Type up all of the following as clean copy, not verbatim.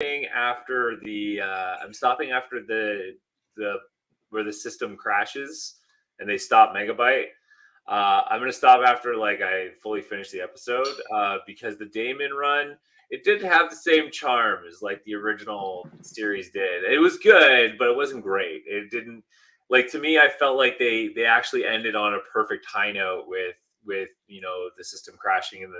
after the where the system crashes and they stop Megabyte. I'm gonna stop after I fully finish the episode because the Damon run, it didn't have the same charm as the original series did. It was good, but it wasn't great. It didn't to me. I felt like they actually ended on a perfect high note with the system crashing, and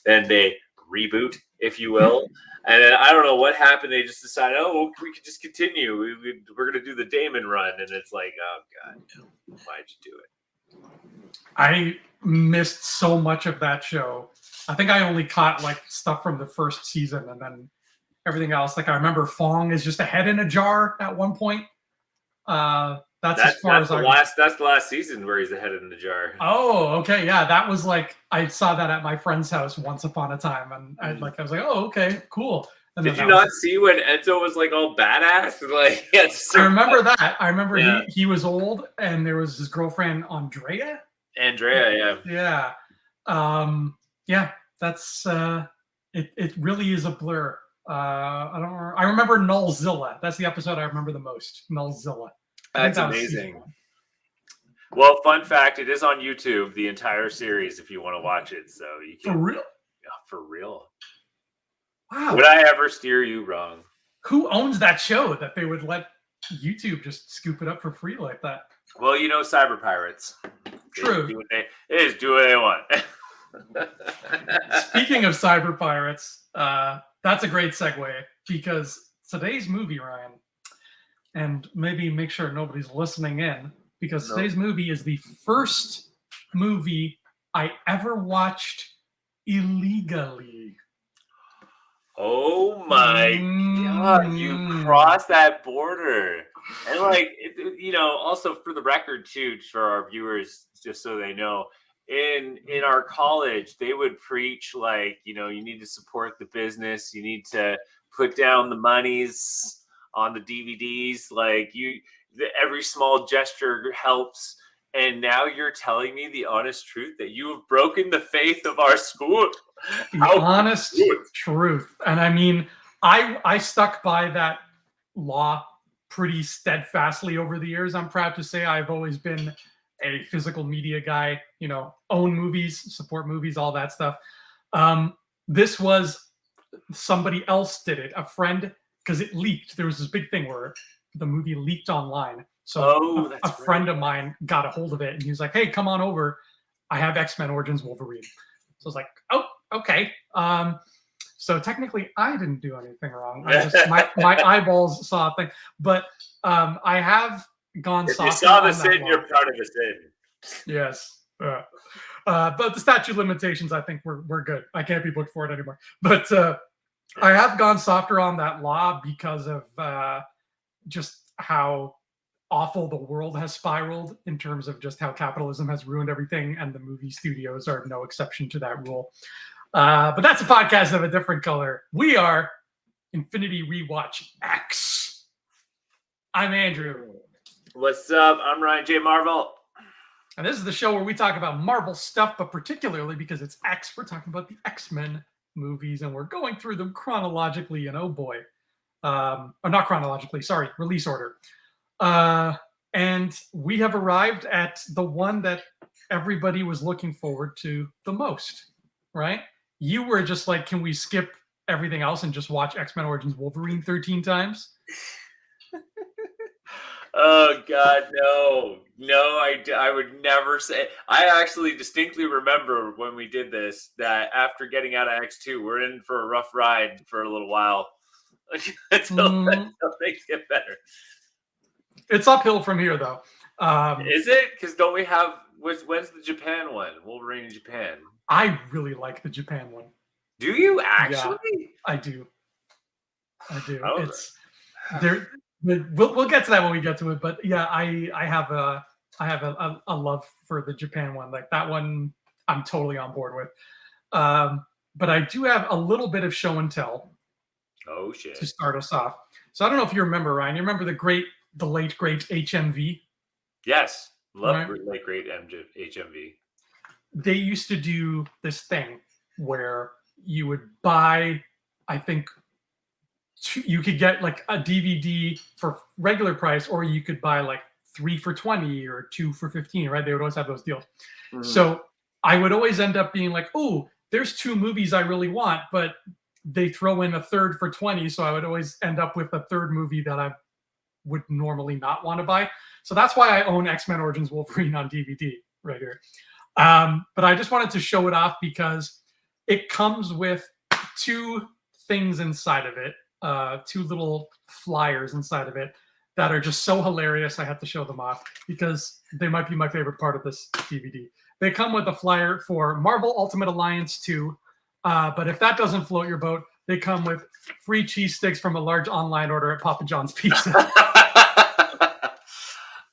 then they reboot, if you will. And then I don't know what happened. They just decided, oh, we could just continue. We're going to do the Damon run. And it's like, oh, God, no. Why'd you do it? I missed so much of that show. I think I only caught stuff from the first season, and then everything else. I remember Fong is just a head in a jar at one point. That's the last season where he's the head in the jar. Oh, okay, yeah, that was I saw that at my friend's house once upon a time, and I was like, oh, okay, cool. And did you not see when Enzo was all badass? I remember that. I remember he was old, and there was his girlfriend Andrea. Yeah. Yeah, that's it really is a blur. I remember Nullzilla. That's the episode I remember the most. Nullzilla. That's amazing. Well, fun fact, it is on YouTube, the entire series, if you want to watch it. So you can. For real? Yeah, for real. Wow. Would I ever steer you wrong? Who owns that show that they would let YouTube just scoop it up for free like that? Well, cyber pirates. True. They just do what they want. Speaking of cyber pirates, that's a great segue, because today's movie, Ryan, and maybe make sure nobody's listening in, because today's movie is the first movie I ever watched illegally. Oh my God, you crossed that border. And also for the record too, for our viewers, just so they know, in our college, they would preach you need to support the business, you need to put down the monies on the DVDs, every small gesture helps. And now you're telling me the honest truth that you have broken the faith of our school. The honest truth. And I mean, I stuck by that law pretty steadfastly over the years. I'm proud to say I've always been a physical media guy, own movies, support movies, all that stuff. This was somebody else did it, a friend, because it leaked. There was this big thing where the movie leaked online. So a friend of mine got a hold of it, and he was like, hey, come on over. I have X-Men Origins Wolverine. So I was like, oh, okay. So technically I didn't do anything wrong. I just, my eyeballs saw a thing. But I have gone soft. If you saw the sin, you're proud of the sin. Yes. But the statute of limitations, I think we're good. I can't be booked for it anymore. But I have gone softer on that law because of just how awful the world has spiraled in terms of just how capitalism has ruined everything, and the movie studios are no exception to that rule. But that's a podcast of a different color. We are Infinity Rewatch X. I'm Andrew. What's up? I'm Ryan J. Marvel. And this is the show where we talk about Marvel stuff, but particularly because it's X, we're talking about the X-Men movies, and we're going through them chronologically, and oh boy. Or not chronologically, sorry, release order. And we have arrived at the one that everybody was looking forward to the most, right? You were just like, can we skip everything else and just watch X-Men Origins Wolverine 13 times? Oh, God, no. No, I would never say. I actually distinctly remember when we did this, that after getting out of X2, we're in for a rough ride for a little while until things get better. It's uphill from here, though. Is it? Because don't we have... When's the Japan one? Wolverine in Japan. I really like the Japan one. Do you actually? Yeah, I do. Oh, it's there. We'll get to that when we get to it. But yeah, I have a love for the Japan one. Like that one, I'm totally on board with. But I do have a little bit of show and tell. Oh shit! To start us off. So I don't know if you remember, Ryan. You remember the late great HMV? Yes, love late great HMV. They used to do this thing where you would buy, I think, you could get like a DVD for regular price, or you could buy like 3 for 20 or 2 for 15, right? They would always have those deals. So I would always end up being like, oh, there's 2 movies I really want, but they throw in a third for 20. So I would always end up with a third movie that I would normally not want to buy. So that's why I own X-Men Origins Wolverine on DVD right here. But I just wanted to show it off because it comes with 2 things inside of it, 2 little flyers inside of it that are just so hilarious. I have to show them off because they might be my favorite part of this DVD. They come with a flyer for Marvel Ultimate Alliance 2, but if that doesn't float your boat, they come with free cheese sticks from a large online order at Papa John's Pizza.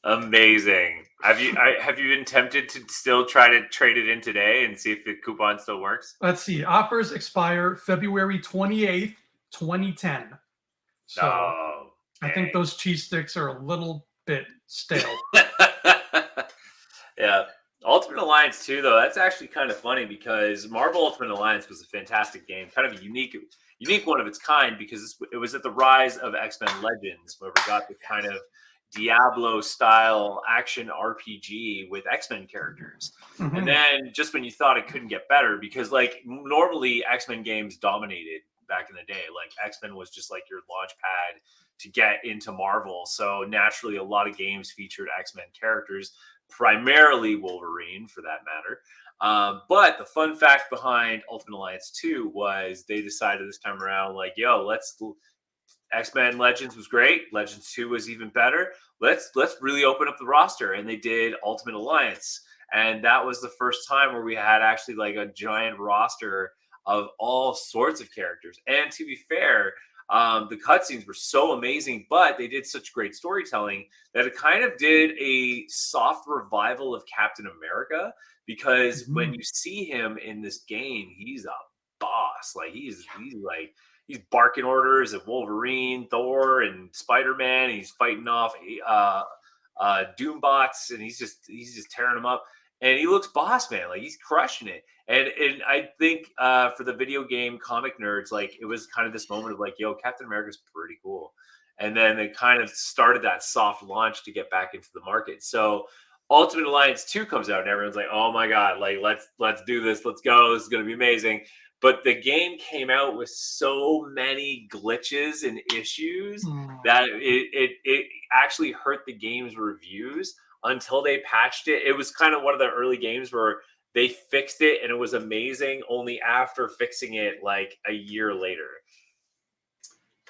Amazing. Have you been tempted to still try to trade it in today and see if the coupon still works? Let's see. Offers expire February 28th, 2010. So I think those cheese sticks are a little bit stale. Yeah. Ultimate Alliance 2, though, that's actually kind of funny because Marvel Ultimate Alliance was a fantastic game, kind of a unique one of its kind, because it was at the rise of X-Men Legends, where we got the kind of Diablo-style action RPG with X-Men characters. And then just when you thought it couldn't get better, because like normally X-Men games dominated back in the day, like X-Men was just like your launch pad to get into Marvel. So naturally, a lot of games featured X-Men characters, primarily Wolverine for that matter. But the fun fact behind Ultimate Alliance 2 was they decided this time around, like, yo, X-Men Legends was great. Legends 2 was even better. Let's really open up the roster. And they did Ultimate Alliance. And that was the first time where we had actually like a giant roster of all sorts of characters. And to be fair, the cutscenes were so amazing, but they did such great storytelling that it kind of did a soft revival of Captain America, because when you see him in this game, he's a boss. Like he's barking orders at Wolverine, Thor, and Spider-Man. He's fighting off Doombots, and he's just tearing them up. And he looks boss man, like he's crushing it. And I think for the video game comic nerds, like it was kind of this moment of like, yo, Captain America's pretty cool. And then they kind of started that soft launch to get back into the market. So Ultimate Alliance 2 comes out and everyone's like, oh my God, like let's do this. Let's go. This is going to be amazing. But the game came out with so many glitches and issues that it actually hurt the game's reviews until they patched it. It was kind of one of the early games where they fixed it and it was amazing only after fixing it like a year later.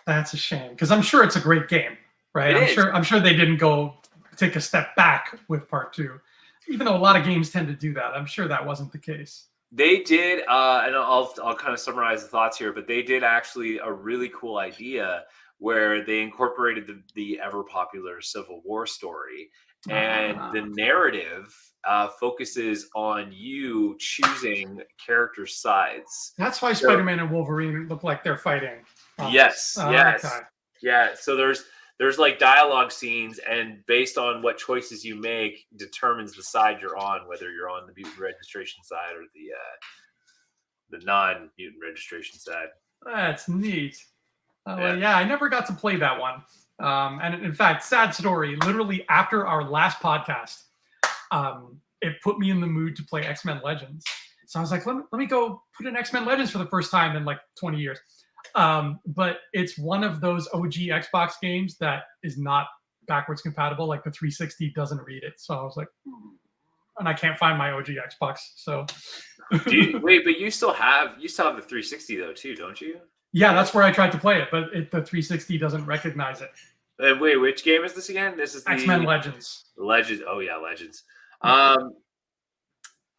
That's a shame, because I'm sure it's a great game, right? I'm sure they didn't go take a step back with part 2, even though a lot of games tend to do that. I'm sure that wasn't the case. They did, and I'll kind of summarize the thoughts here, but they did actually a really cool idea where they incorporated the ever popular Civil War story. And the narrative focuses on you choosing character sides. That's why Spider-Man and Wolverine look like they're fighting. Yes. Okay. Yeah. So there's like dialogue scenes, and based on what choices you make determines the side you're on, whether you're on the mutant registration side or the non-mutant registration side. That's neat. Yeah, I never got to play that one. And in fact, sad story, literally after our last podcast, it put me in the mood to play X-Men Legends. So I was like, let me go put in X-Men Legends for the first time in like 20 years. But it's one of those OG Xbox games that is not backwards compatible. Like the 360 doesn't read it. So I was like, and I can't find my OG Xbox. So wait, but you still have the 360 though too, don't you? Yeah, that's where I tried to play it, but the 360 doesn't recognize it. Wait, which game is this again? This is the X-Men Legends. Legends. Oh yeah, Legends.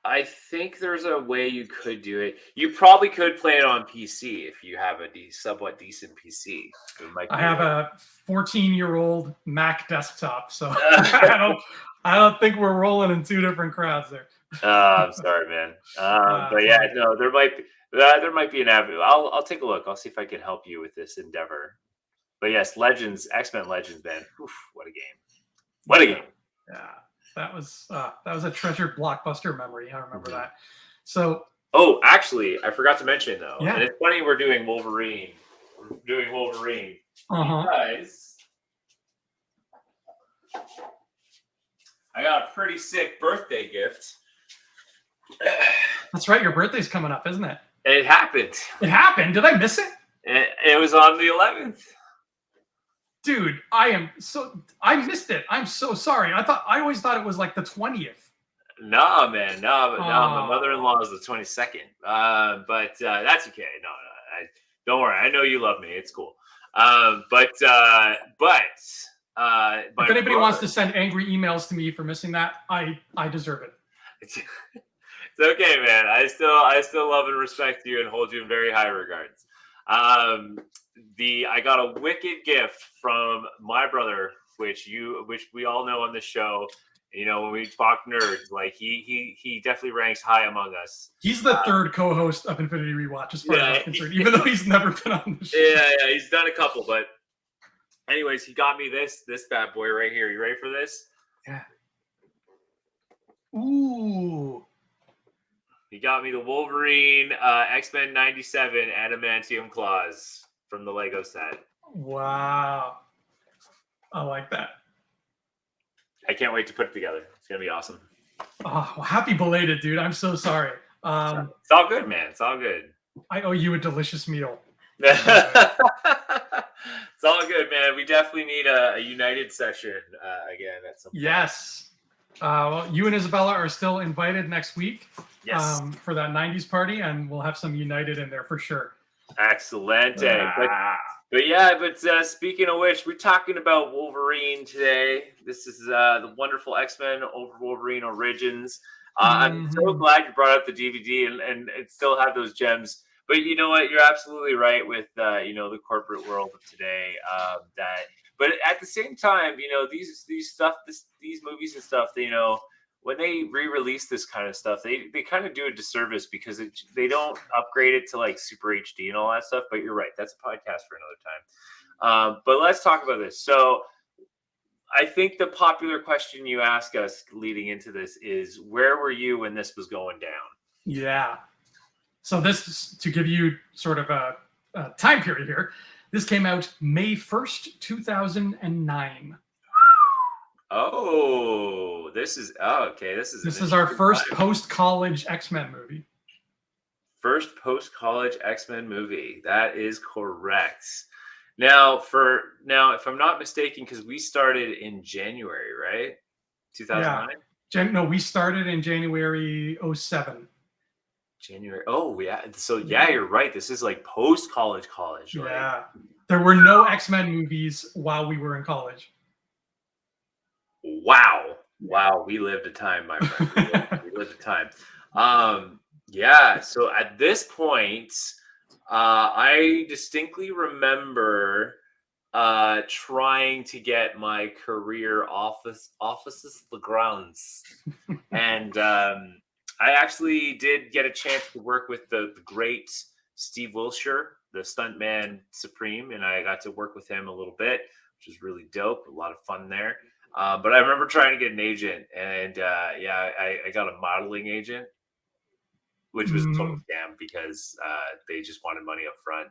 I think there's a way you could do it. You probably could play it on PC if you have a somewhat decent PC. I have a 14-year-old Mac desktop, so I don't think we're rolling in 2 different crowds there. I'm sorry, man. But yeah, no, there might be an avenue. I'll take a look. I'll see if I can help you with this endeavor. But yes, Legends, X-Men Legends, man. Oof, what a game! What a game! Yeah. That was a treasured blockbuster memory. I remember that. So, actually, I forgot to mention though. Yeah. And it's funny we're doing Wolverine doing Wolverine. Uh-huh. Guys, I got a pretty sick birthday gift. That's right. Your birthday's coming up, isn't it? It happened. It happened. Did I miss it? It was on the 11th. Dude, I missed it. I'm so sorry. I always thought it was like the 20th. No, man. No, my mother-in-law is the 22nd. But that's okay. No, don't worry. I know you love me. It's cool. But if anybody wants to send angry emails to me for missing that, I deserve it. It's okay, man. I still love and respect you and hold you in very high regards. I got a wicked gift from my brother, which we all know on the show. You know, when we talk nerds, like he definitely ranks high among us. He's the third co-host of Infinity Rewatch, as far as I'm concerned, even though he's never been on the show. Yeah, he's done a couple, but anyways, he got me this bad boy right here. You ready for this? Yeah. Ooh. He got me the Wolverine X-Men 97 Adamantium Claws from the Lego set. Wow. I like that. I can't wait to put it together. It's going to be awesome. Oh, well, happy belated, dude. I'm so sorry. It's all good, man. It's all good. I owe you a delicious meal. It's all good, man. We definitely need a united session again at some point. Yes. Well, you and Isabella are still invited next week. Yes. For that 90s party, and we'll have some United in there for sure. Excellent. But speaking of which, we're talking about Wolverine today. This is the wonderful X-Men over Wolverine Origins. I'm so glad you brought up the DVD and it still have those gems. But you know what? You're absolutely right with the corporate world of today. But at the same time, these movies and stuff, when they re-release this kind of stuff, they kind of do a disservice because they don't upgrade it to like Super HD and all that stuff. But you're right. That's a podcast for another time. But let's talk about this. So I think the popular question you ask us leading into this is, where were you when this was going down? Yeah. So this is to give you sort of a time period here. This came out May 1st, 2009. Oh, this is okay. This is our first post-college X-Men movie. First post-college X-Men movie. That is correct. Now, if I'm not mistaken, because we started in January, right? 2009. Yeah. No, we started in January 2007. January. Oh, yeah. So you're right. This is like post-college, right? Yeah. There were no X-Men movies while we were in college. Wow. We lived a time, my friend. We lived a time. So at this point, I distinctly remember trying to get my career offices the grounds. And I actually did get a chance to work with the great Steve Wilshire, the stuntman supreme, and I got to work with him a little bit, which was really dope. A lot of fun there. But I remember trying to get an agent, and I got a modeling agent, which was a total scam because they just wanted money up front.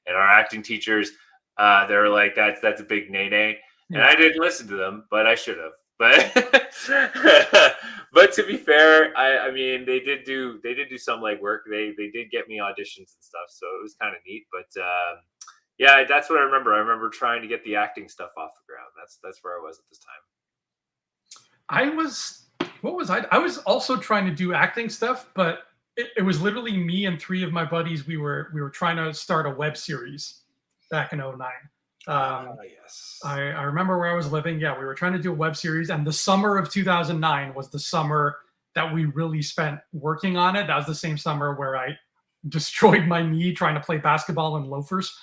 And our acting teachers, they were like, "That's a big nay." And I didn't listen to them, but I should have. But but to be fair, I mean they did do some legwork. They did get me auditions and stuff, so it was kind of neat. But that's what I remember. I remember trying to get the acting stuff off the ground. That's where I was at this time. I was also trying to do acting stuff, but it was literally me and three of my buddies. We were trying to start a web series back in 2009. Yes. I remember where I was living. Yeah, we were trying to do a web series, and the summer of 2009 was the summer that we really spent working on it. That was the same summer where I destroyed my knee trying to play basketball in loafers.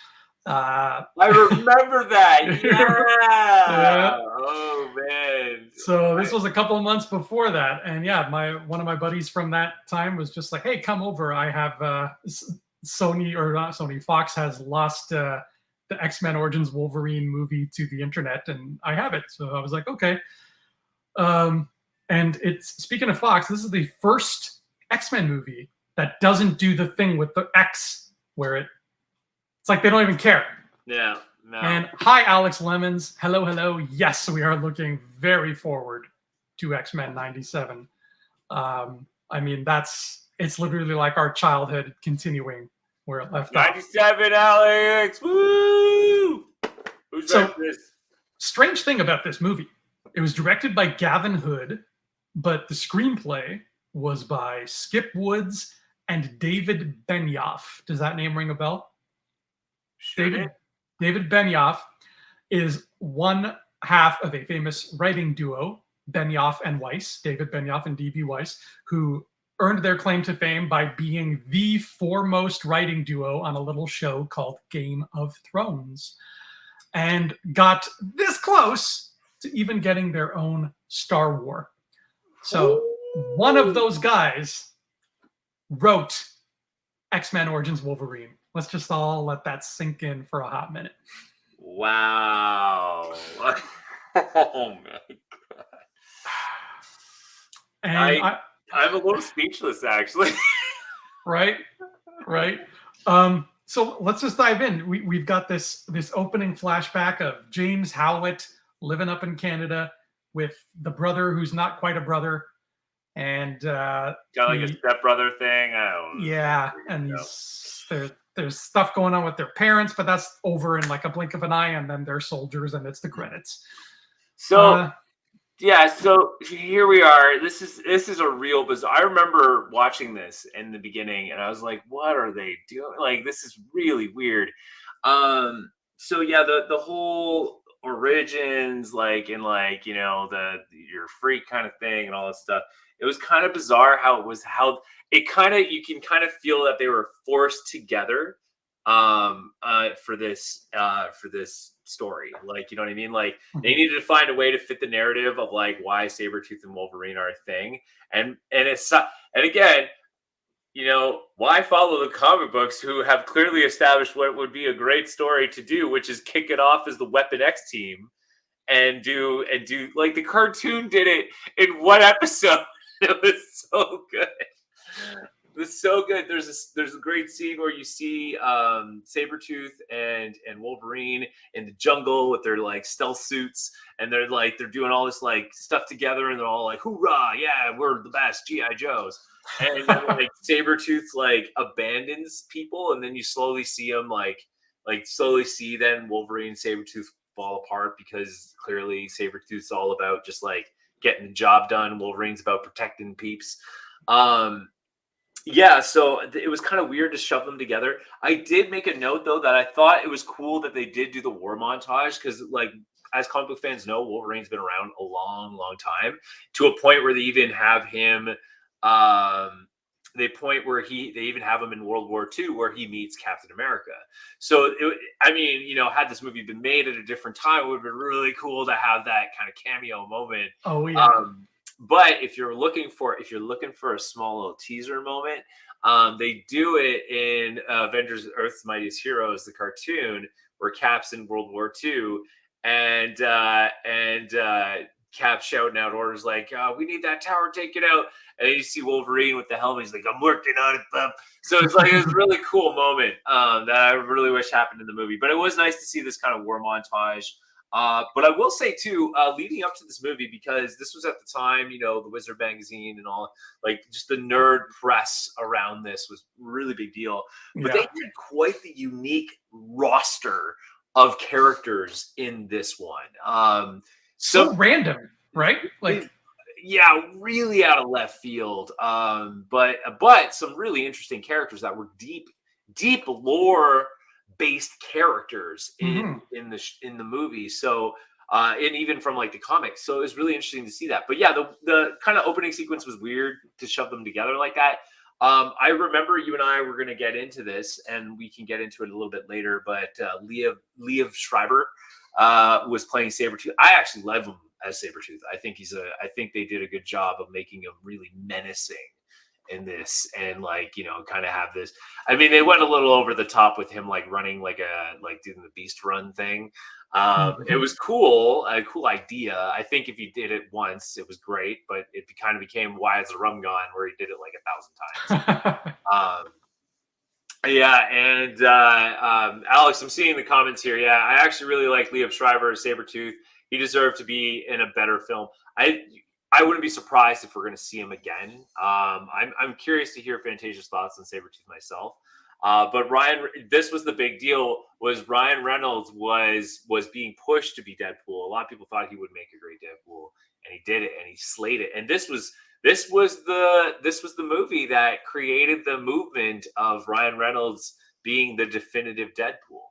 I remember that. Yeah. Oh man. So this was a couple of months before that, and one of my buddies from that time was just like, "Hey, come over. I have Fox has lost the X-Men Origins Wolverine movie to the internet, and I have it." So I was like, "Okay." And it's, speaking of Fox, this is the first X-Men movie that doesn't do the thing with the X where it's like they don't even care. Yeah. No. And hi, Alex Lemons. Hello, hello. Yes, we are looking very forward to X-Men 97. I mean, it's literally like our childhood continuing where it left off. 97, Alex. Woo! Who's So, ready for this? Strange thing about this movie, it was directed by Gavin Hood, but the screenplay was by Skip Woods and David Benioff. Does that name ring a bell? David Benioff is one half of a famous writing duo, Benioff and Weiss, David Benioff and D.B. Weiss, who earned their claim to fame by being the foremost writing duo on a little show called Game of Thrones, and got this close to even getting their own Star War. So one of those guys wrote X-Men Origins Wolverine. Let's just all let that sink in for a hot minute. Wow. Oh my god. And I'm a little speechless, actually. Right. So let's just dive in. We've got this opening flashback of James Howlett living up in Canada with the brother who's not quite a brother, and kind of like a stepbrother thing. I don't know. Yeah, and there's stuff going on with their parents, but that's over in like a blink of an eye, and then they're soldiers, and it's the credits. So so here we are. This is a real bizarre. I remember watching this in the beginning, and I was like, "What are they doing? Like, this is really weird." So yeah, the whole origins, like in like your freak kind of thing and all this stuff. It was kind of bizarre how you can kind of feel that they were forced together for this story. Like, you know what I mean? Like, they needed to find a way to fit the narrative of like why Sabretooth and Wolverine are a thing. And again, why follow the comic books who have clearly established what would be a great story to do, which is kick it off as the Weapon X team and do like the cartoon did it in one episode. It was so good. It was so good. There's a great scene where you see Sabretooth and Wolverine in the jungle with their like stealth suits, and they're doing all this like stuff together, and they're all like, "Hoorah! Yeah, we're the best GI Joes." And then like Sabretooth like abandons people, and then you slowly see him slowly see then Wolverine and Sabretooth fall apart, because clearly Sabretooth's all about just like getting the job done. Wolverine's about protecting peeps. Yeah, so it was kind of weird to shove them together. I did make a note though that I thought it was cool that they did do the war montage, because like as comic book fans know, Wolverine's been around a long, long time, to a point where they even have him. They even have him in World War II, where he meets Captain America. So had this movie been made at a different time, it would have been really cool to have that kind of cameo moment. Oh yeah. But if you're looking for a small little teaser moment, they do it in Avengers: Earth's Mightiest Heroes, the cartoon, where Cap's in World War II, and Cap shouting out orders like, "We need that tower taken out." And then you see Wolverine with the helmet. He's like, "I'm working on it, bub." So it's like, it's a really cool moment that I really wish happened in the movie. But it was nice to see this kind of war montage. But I will say too, leading up to this movie, because this was at the time, the Wizard magazine and all, like just the nerd press around this was really big deal. But they had quite the unique roster of characters in this one. So random, right? Like, yeah, really out of left field. But some really interesting characters that were deep lore based characters in the movie. So and even from like the comics. So it was really interesting to see that. But yeah, the kind of opening sequence was weird to shove them together like that. I remember you and I were going to get into this, and we can get into it a little bit later. But Liev Schreiber was playing Sabretooth. I actually love him as Sabretooth. I think they did a good job of making him really menacing in this, and kind of have this. I mean, they went a little over the top with him running like doing the Beast Run thing. It was cool, a cool idea. I think if he did it once, it was great, but it kind of became Why Is the Rum Gone, where he did it like 1,000 times. Yeah, and Alex, I'm seeing the comments here. Yeah, I actually really like Liev Schreiber as Sabretooth. He deserved to be in a better film. I wouldn't be surprised if we're going to see him again. I'm curious to hear Fantasia's thoughts on Sabretooth myself. But this was the big deal. Was Ryan Reynolds was being pushed to be Deadpool. A lot of people thought he would make a great Deadpool, and he did it, and he slayed it. And this was the movie that created the movement of Ryan Reynolds being the definitive Deadpool.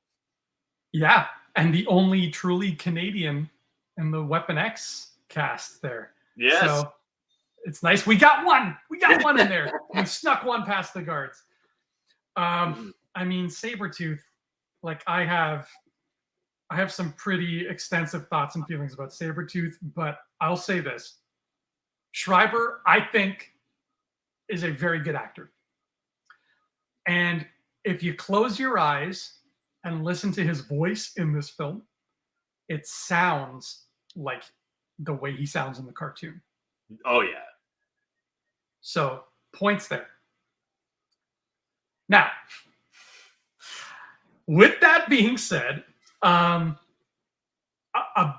Yeah, and the only truly Canadian in the Weapon X cast there. Yes. So it's nice. We got one. We got one in there. We snuck one past the guards. I mean, Sabretooth, like I have some pretty extensive thoughts and feelings about Sabretooth, but I'll say this. Schreiber, I think, is a very good actor. And if you close your eyes and listen to his voice in this film, it sounds like the way he sounds in the cartoon. Oh, yeah. So, points there. Now, with that being said, a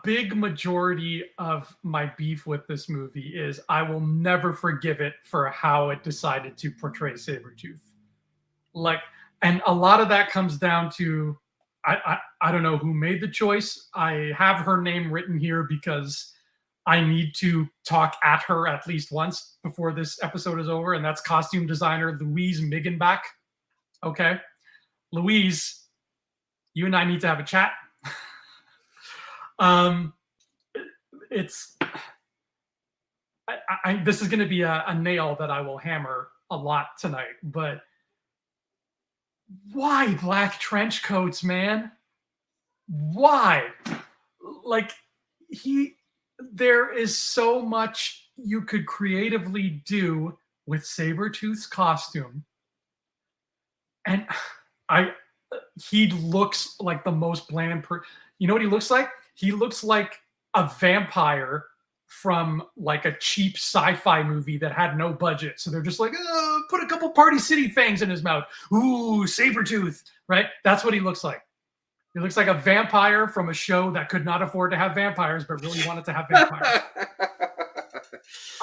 big majority of my beef with this movie is I will never forgive it for how it decided to portray Sabretooth. Like, and a lot of that comes down to I don't know who made the choice. I have her name written here because I need to talk at her at least once before this episode is over, and that's costume designer Louise Miggenbach. Okay, Louise, you and I need to have a chat. This is going to be a nail that I will hammer a lot tonight, but why black trench coats, man? Why? Like, there is so much you could creatively do with Sabretooth's costume. And he looks like the most bland you know what he looks like? He looks like a vampire from like a cheap sci-fi movie that had no budget. So they're just like, put a couple Party City fangs in his mouth. Ooh, Sabretooth, right? That's what he looks like. He looks like a vampire from a show that could not afford to have vampires, but really wanted to have vampires.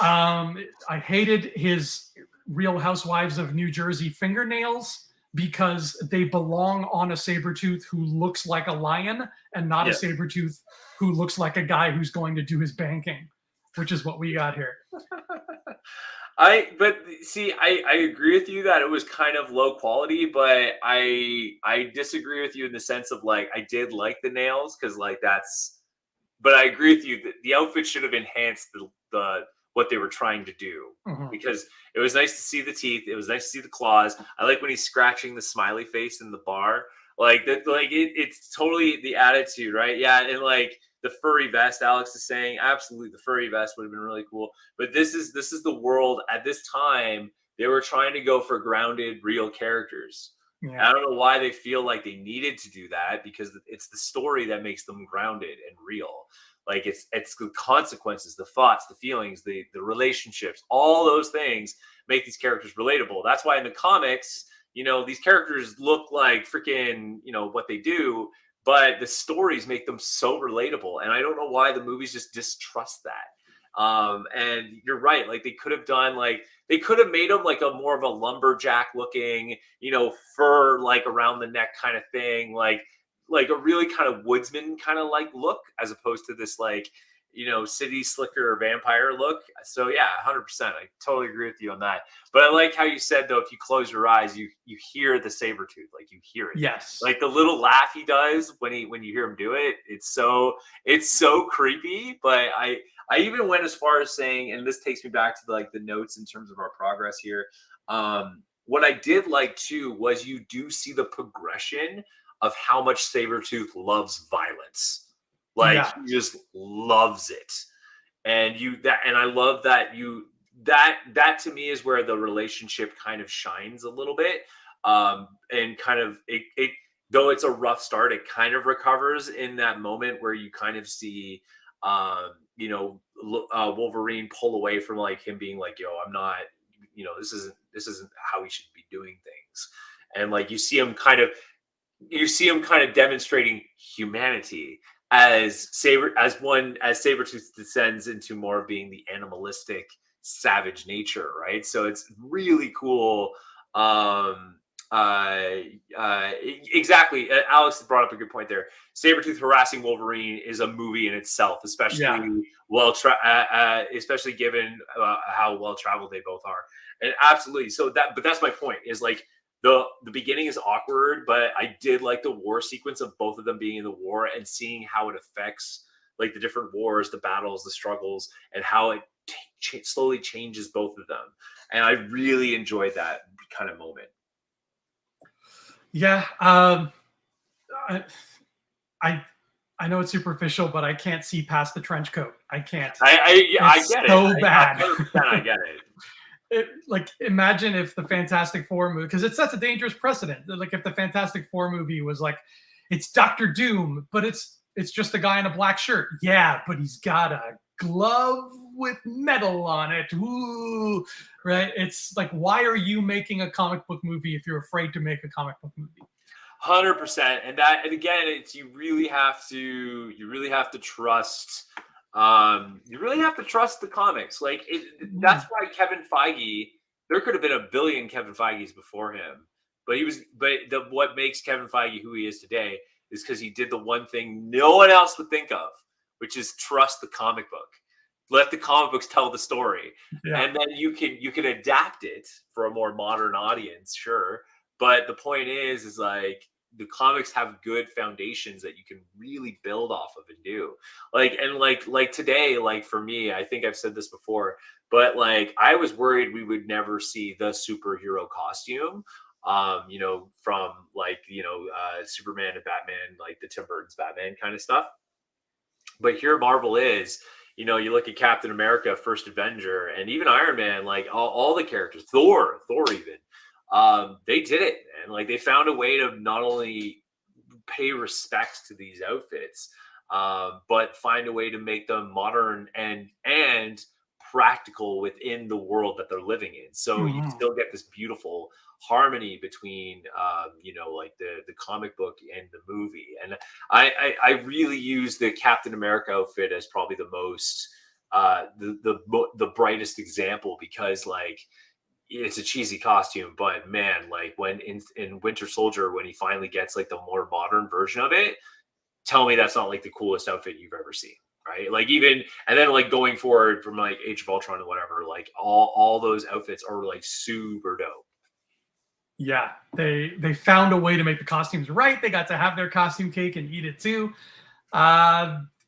I hated his Real Housewives of New Jersey fingernails because they belong on a Sabretooth who looks like a lion and not a Sabretooth who looks like a guy who's going to do his banking, which is what we got here. I agree with you that it was kind of low quality, but I disagree with you in the sense of like I did like the nails because like but I agree with you that the outfit should have enhanced the what they were trying to do because it was nice to see the teeth, it was nice to see the claws. I like when he's scratching the smiley face in the bar, like that, like it's totally the attitude, right? Yeah, and like the furry vest, Alex is saying, absolutely, the furry vest would have been really cool. But this is the world at this time. They were trying to go for grounded, real characters. Yeah. I don't know why they feel like they needed to do that because it's the story that makes them grounded and real. Like it's the consequences, the thoughts, the feelings, the relationships, all those things make these characters relatable. That's why in the comics, you know, these characters look like freaking, you know, what they do, but the stories make them so relatable. And I don't know why the movies just distrust that. And you're right. Like they could have made him like a more of a lumberjack looking, you know, fur like around the neck kind of thing. Like a really kind of woodsman kind of like look as opposed to this like, you know, city slicker vampire look. So yeah, 100%. I totally agree with you on that. But I like how you said though, if you close your eyes, you hear the Sabretooth, like you hear it. Yes. Like the little laugh he does when you hear him do it, it's so creepy. But I even went as far as saying, and this takes me back to like the notes in terms of our progress here. What I did like too was you do see the progression of how much Sabretooth loves violence. Like he just loves it. And I love that that to me is where the relationship kind of shines a little bit. And kind of it though it's a rough start, it kind of recovers in that moment where you kind of see you know, Wolverine pull away from like him being like, yo, I'm not, you know, this isn't how we should be doing things. and like you see him kind of demonstrating humanity as Sabretooth descends into more of being the animalistic, savage nature, right? So it's really cool. Exactly. Alex brought up a good point there. Sabretooth harassing Wolverine is a movie in itself, especially especially given how well traveled they both are. And absolutely. So but that's my point. Is like the beginning is awkward, but I did like the war sequence of both of them being in the war and seeing how it affects like the different wars, the battles, the struggles, and how it slowly changes both of them. And I really enjoyed that kind of moment. Yeah, I know it's superficial, but I can't see past the trench coat. I can't. I get it. So bad. I get it. Like, imagine if the Fantastic Four movie, because it sets a dangerous precedent. Like, if the Fantastic Four movie was like, it's Doctor Doom, but it's just a guy in a black shirt. Yeah, but he's got a glove with metal on it. Ooh, right? It's like, why are you making a comic book movie if you're afraid to make a comic book movie? 100%. And again, it's you really have to trust. You really have to trust the comics. Like that's why Kevin Feige. There could have been a billion Kevin Feiges before him, but what makes Kevin Feige who he is today is because he did the one thing no one else would think of, which is trust the comic book. Let the comic books tell the story, and then you can adapt it for a more modern audience, sure. But the point is like the comics have good foundations that you can really build off of and do. Like today, like for me, I think I've said this before, but like I was worried we would never see the superhero costume. From like Superman and Batman, like the Tim Burton's Batman kind of stuff. But here Marvel is. You look at Captain America, First Avenger, and even Iron Man, like all the characters, Thor even. They did it, and like they found a way to not only pay respect to these outfits, but find a way to make them modern and practical within the world that they're living in. So you still get this beautiful harmony between like the comic book and the movie. And I really use the Captain America outfit as probably the most the brightest example, because like it's a cheesy costume, but man, like when in Winter Soldier, when he finally gets like the more modern version of it, tell me that's not like the coolest outfit you've ever seen, right? Like even, and then like going forward from like Age of Ultron or whatever, like all those outfits are like super dope. Yeah, they found a way to make the costumes right. They got to have their costume cake and eat it too.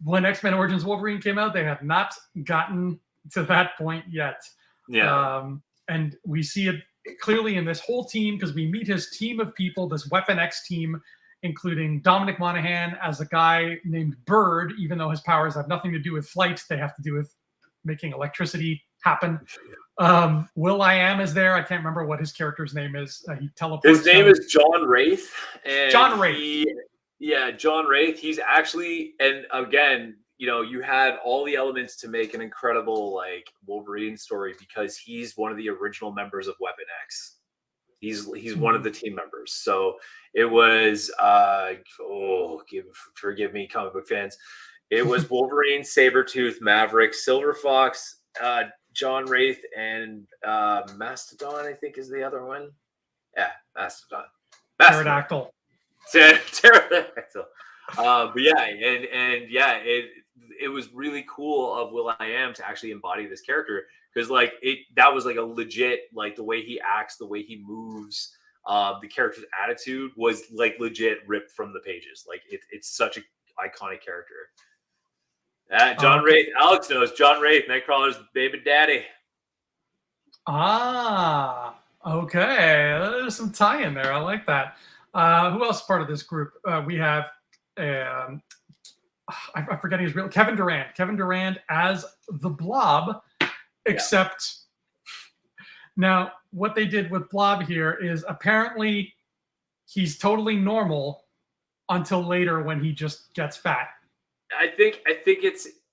When X-Men Origins Wolverine came out, they have not gotten to that point yet. Yeah. And we see it clearly in this whole team, because we meet his team of people, this Weapon X team, including Dominic Monaghan as a guy named Bird. Even though his powers have nothing to do with flight, they have to do with making electricity happen. Will.i.am is there. I can't remember what his character's name is. He teleports. His name is John Wraith. And John Wraith. John Wraith. He's actually, and again, you had all the elements to make an incredible like Wolverine story, because he's one of the original members of Weapon X. He's one of the team members. So it was forgive me, comic book fans. It was Wolverine, Sabretooth, Maverick, Silver Fox, John Wraith, and Mastodon, I think is the other one. Yeah, Mastodon. Pterodactyl. Pterodactyl. But yeah, and yeah, it was really cool of Will.i.am to actually embody this character, because like that was like a legit, like the way he acts, the way he moves, the character's attitude was like legit ripped from the pages. Like it's such an iconic character. John Wraith. Alex knows John Wraith, Nightcrawler's baby daddy. Okay. There's some tie in there. I like that. Who else is part of this group? We have I'm forgetting his real Kevin Durant. Kevin Durant as the Blob, except now what they did with Blob here is apparently he's totally normal until later when he just gets fat. I think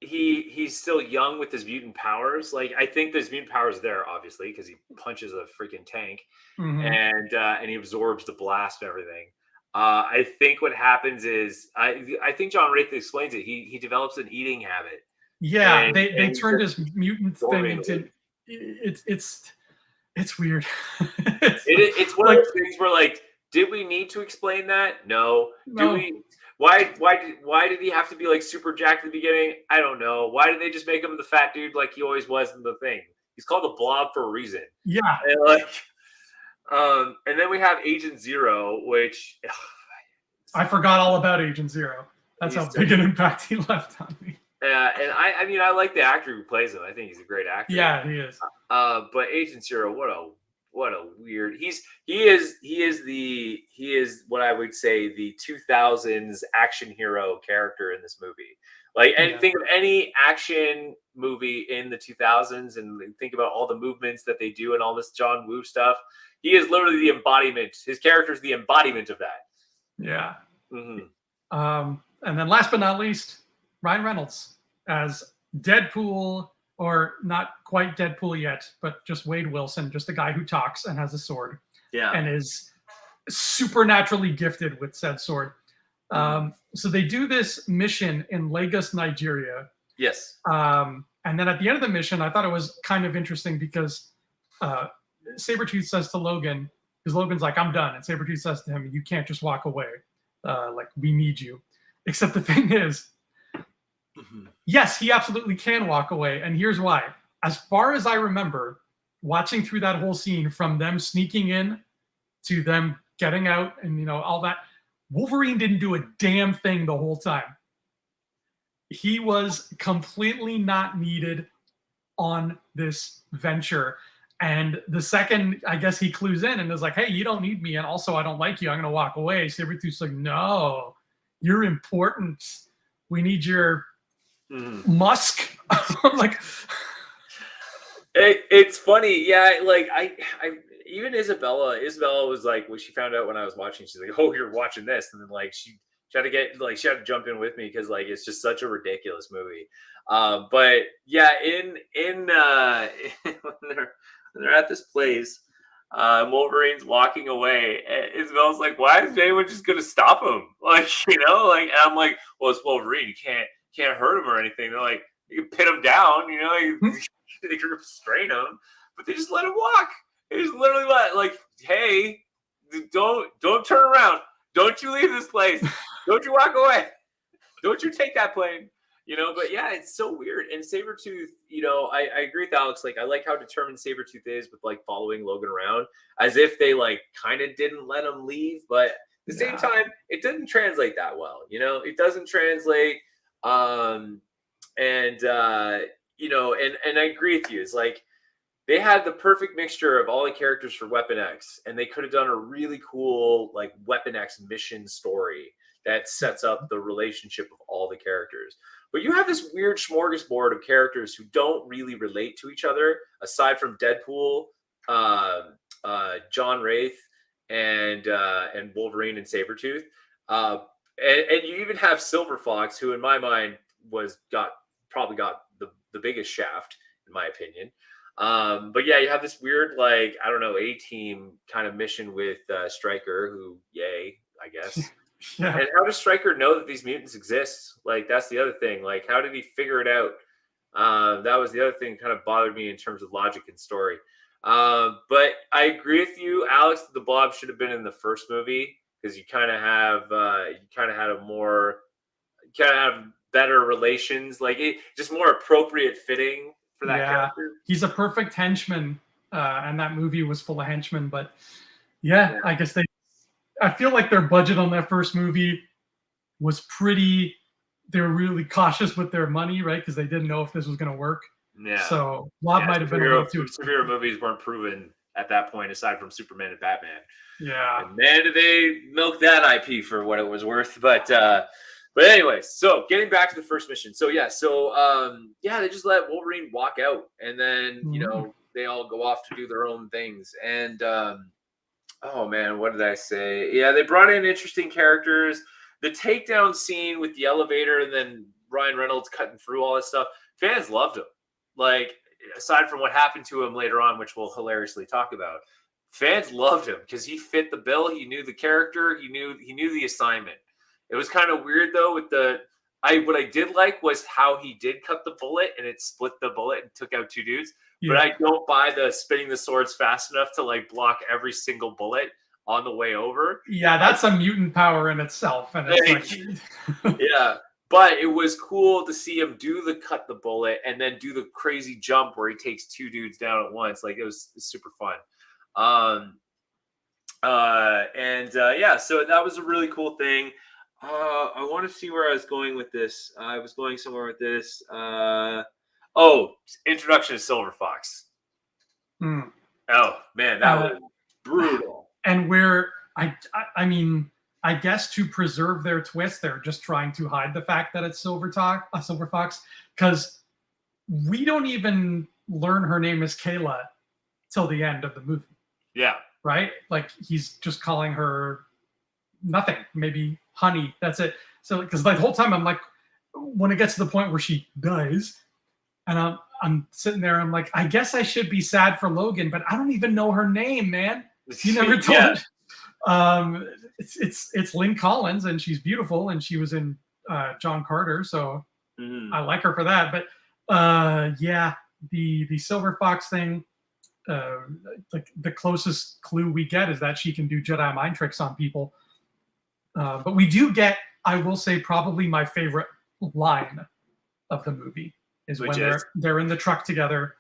he's still young with his mutant powers. Like I think there's mutant powers there, obviously, because he punches a freaking tank and he absorbs the blast and everything. I think what happens is I think John Wraith explains it. He develops an eating habit. Yeah, And they he's turned just his mutant thing absorbing into it's weird. it's one like of those things where like, did we need to explain that? No. Do no, we? Why did he have to be like super jacked at the beginning? I don't know. Why did they just make him the fat dude like he always was in the thing? He's called the Blob for a reason. yeah, And like, and then we have Agent Zero, which I forgot all about Agent Zero. That's how big an impact he left on me. And I mean, I like the actor who plays him. I think he's a great actor. Yeah, he is. But Agent Zero, what a weird. He is what I would say the 2000s action hero character in this movie. Like, and think of any action movie in the 2000s, and think about all the movements that they do and all this John Woo stuff. He is literally the embodiment. His character is the embodiment of that. Yeah. Mm-hmm. And then last but not least, Ryan Reynolds as Deadpool, or not quite Deadpool yet, but just Wade Wilson, just a guy who talks and has a sword. Yeah. And is supernaturally gifted with said sword. So they do this mission in Lagos, Nigeria. Yes. And then at the end of the mission, I thought it was kind of interesting because Sabretooth says to Logan, because Logan's like, I'm done. And Sabretooth says to him, you can't just walk away. Like, we need you. Except the thing is, yes, he absolutely can walk away. And here's why. As far as I remember, watching through that whole scene, from them sneaking in to them getting out and, all that, Wolverine didn't do a damn thing the whole time. He was completely not needed on this venture. And the second, I guess, he clues in and is like, hey, you don't need me. And also, I don't like you. I'm going to walk away. Sabretooth's like, no, you're important. We need your musk. I'm like, it's funny. Yeah. Like I even Isabella was like, when she found out when I was watching, she's like, oh, you're watching this. And then like, she had to jump in with me because like, it's just such a ridiculous movie. But yeah, in when they're at this place, Wolverine's walking away. And Isabella's like, why is anyone just gonna stop him? Like, and I'm like, well, it's Wolverine. You can't hurt him or anything. They're like, you can pin him down, you can restrain him, but they just let him walk. They just literally like, hey, don't turn around. Don't you leave this place. Don't you walk away. Don't you take that plane. But yeah, it's so weird. And Sabretooth, I agree with Alex. Like, I like how determined Sabretooth is with like following Logan around, as if they like kind of didn't let him leave. But at the same time, it doesn't translate that well. It doesn't translate. And I agree with you. It's like they had the perfect mixture of all the characters for Weapon X, and they could have done a really cool like Weapon X mission story that sets up the relationship of all the characters. But you have this weird smorgasbord of characters who don't really relate to each other, aside from Deadpool, John Wraith, and Wolverine and Sabretooth. And you even have Silver Fox, who in my mind probably got the biggest shaft, in my opinion. But yeah, you have this weird, like, I don't know, A-team kind of mission with Stryker, who, yay, I guess. Yeah. And how does Stryker know that these mutants exist? Like, that's the other thing. Like, how did he figure it out? That was the other thing that kind of bothered me in terms of logic and story. But I agree with you, Alex, that the Blob should have been in the first movie, because you kind of have better relations, like it just more appropriate fitting for that character. He's a perfect henchman, and that movie was full of henchmen. But I guess I feel like their budget on that first movie was they were really cautious with their money, right? Because they didn't know if this was going to work. Yeah. So Blob might have been a little too. Superhero movies weren't proven at that point, aside from Superman and Batman. Yeah. And man, did they milk that IP for what it was worth. But anyway, so getting back to the first mission. So they just let Wolverine walk out, and then they all go off to do their own things. And oh man, what did I say? Yeah, they brought in interesting characters. The takedown scene with the elevator, and then Ryan Reynolds cutting through all this stuff. Fans loved him. Like, aside from what happened to him later on, which we'll hilariously talk about, fans loved him because he fit the bill. He knew the character. He knew the assignment. It was kind of weird though with what I did like was how he did cut the bullet and it split the bullet and took out 2 dudes. Yeah. But I don't buy the spinning the swords fast enough to like block every single bullet on the way over. Yeah, that's a mutant power in itself. And it's like, yeah. But it was cool to see him do the cut the bullet and then do the crazy jump where he takes 2 dudes down at once. Like, it was super fun. Yeah, so that was a really cool thing. I want to see where I was going with this. I was going somewhere with this. Introduction to Silver Fox. Mm. Oh man, that was brutal. And where I mean, I guess to preserve their twist, they're just trying to hide the fact that it's Silver Fox, because we don't even learn her name is Kayla till the end of the movie. Yeah. Right? Like, he's just calling her nothing, maybe Honey. That's it. So, because the whole time I'm like, when it gets to the point where she dies, and I'm sitting there, I'm like, I guess I should be sad for Logan, but I don't even know her name, man. You never told me. It's Lynn Collins, and she's beautiful, and she was in John Carter, so I like her for that. But the Silver Fox thing, like the closest clue we get is that she can do Jedi mind tricks on people. But we do get, I will say, probably my favorite line of the movie is when they're in the truck together,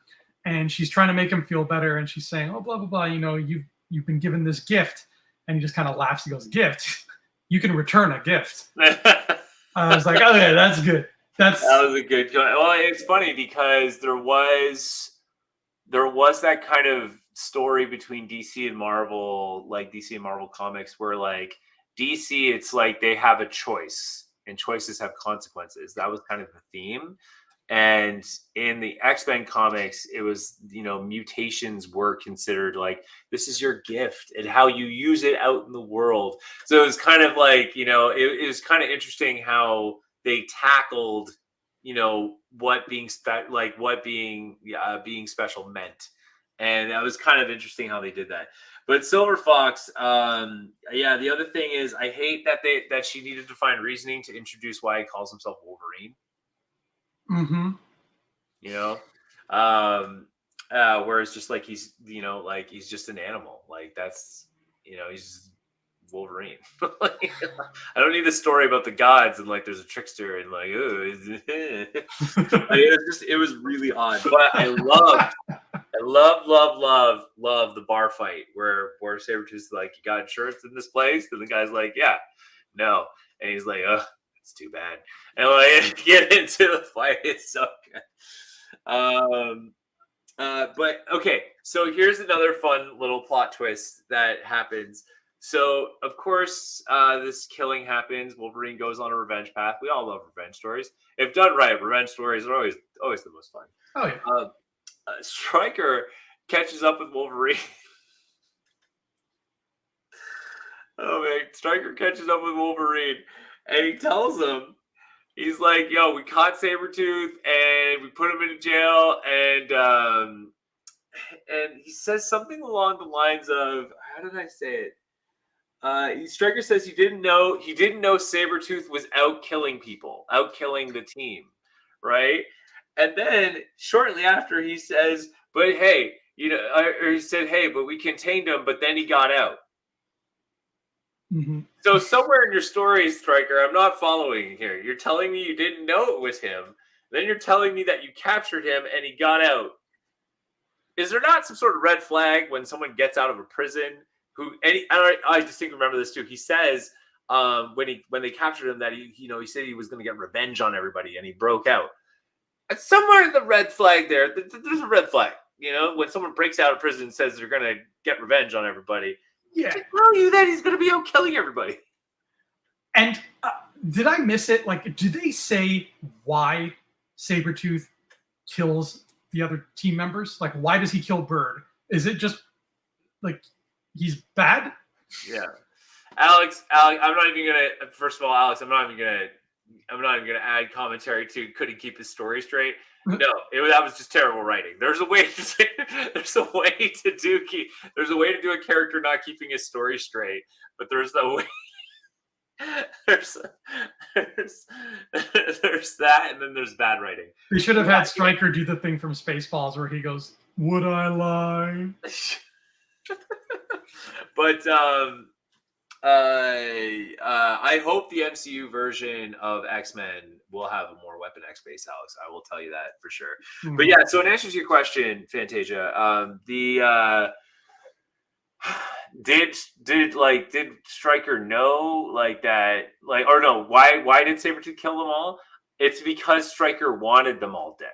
and she's trying to make him feel better, and she's saying, "Oh, blah blah blah. You know, you've been given this gift," and he just kind of laughs. He goes, "Gift? You can return a gift." I was like, "Oh yeah, that's good." That was a good. Well, it's funny because there was that kind of story between DC and Marvel, like DC and Marvel Comics, where like DC, it's like they have a choice and choices have consequences. That was kind of the theme. And in the X-Men comics, it was, mutations were considered like, this is your gift and how you use it out in the world. So it was kind of like, it was kind of interesting how they tackled, what being being special meant. And that was kind of interesting how they did that. But Silver Fox, the other thing is I hate that she needed to find reasoning to introduce why he calls himself Wolverine. Mm-hmm. Whereas just like he's just an animal. Like that's, he's Wolverine. I don't need the story about the gods and like there's a trickster and like, it was really odd. But I love the bar fight where Sabretooth's like, "You got insurance in this place?" And the guy's like, "Yeah, no." And he's like, "Oh, it's too bad." And like get into the fight. It's so good. But okay, so here's another fun little plot twist that happens. So of course, this killing happens. Wolverine goes on a revenge path. We all love revenge stories. If done right, revenge stories are always the most fun. Oh yeah. Stryker catches up with Wolverine. Oh man, Stryker catches up with Wolverine, and he tells him, he's like, "Yo, we caught Sabretooth and we put him in jail," and he says something along the lines of, how did I say it? Stryker says he didn't know Sabretooth was out killing people, out killing the team, right? And then shortly after he says, "But hey, or he said, hey, but we contained him, but then he got out." Mm-hmm. So somewhere in your story, Stryker, I'm not following here. You're telling me you didn't know it was him. Then you're telling me that you captured him and he got out. Is there not some sort of red flag when someone gets out of a prison? I distinctly remember this too. He says when they captured him that he said he was going to get revenge on everybody and he broke out. And somewhere in the red flag there's a red flag. When someone breaks out of prison and says they're going to get revenge on everybody. Yeah. To tell you that he's going to be out killing everybody. And did I miss it? Like, did they say why Sabretooth kills the other team members? Like, why does he kill Bird? Is it just like he's bad? Yeah. Alex, I'm not even going to, first of all, Alex, I'm not even going to I'm not even going to add commentary to couldn't keep his story straight. No, that was just terrible writing. There's a way to there's a way to do a character not keeping his story straight, but there's no way. there's that, and then there's bad writing. They should have had Stryker do the thing from Spaceballs where he goes, "Would I lie?" But I hope the MCU version of X-Men will have a more Weapon X base, Alex. I will tell you that for sure. Mm-hmm. But yeah, so in answer to your question, Fantasia, did Stryker know like that, like, or no, why did Sabretooth kill them all? It's because Stryker wanted them all dead.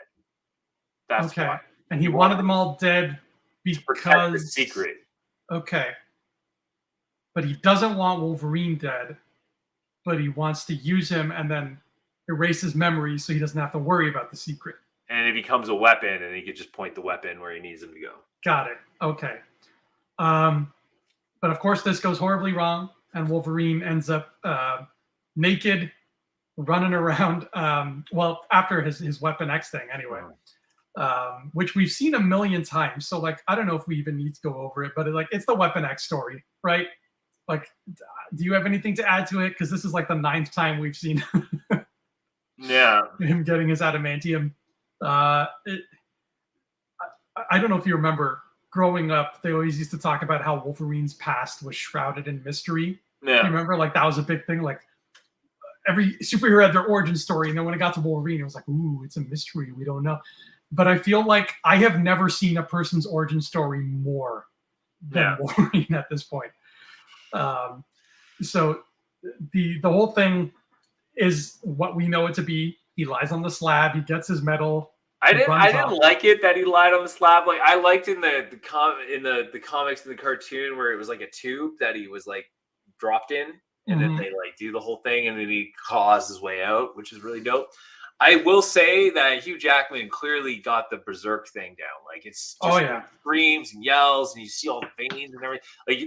That's okay. Why. And he wanted them all dead because to protect the secret. Okay. But he doesn't want Wolverine dead, but he wants to use him and then erase his memory so he doesn't have to worry about the secret. And it becomes a weapon, and he could just point the weapon where he needs him to go. Got it. Okay. But of course, this goes horribly wrong, and Wolverine ends up naked, running around. Well, after his Weapon X thing, anyway, which we've seen a million times. So, like, I don't know if we even need to go over it, but it's the Weapon X story, right? Like, do you have anything to add to it? Because this is like the 9th time we've seen him getting his adamantium. I don't know if you remember. Growing up, they always used to talk about how Wolverine's past was shrouded in mystery. Yeah. You remember? Like, that was a big thing. Like, every superhero had their origin story, and then when it got to Wolverine, it was like, ooh, it's a mystery. We don't know. But I feel like I have never seen a person's origin story more than Wolverine at this point. So the whole thing is what we know it to be. He lies on the slab. He gets his medal. I didn't like it that he lied on the slab. Like, I liked in the comics and the cartoon where it was like a tube that he was like dropped in, and then they like do the whole thing, and then he claws his way out, which is really dope. I will say that Hugh Jackman clearly got the berserk thing down. Like, it's just screams and yells, and you see all the veins and everything. Like,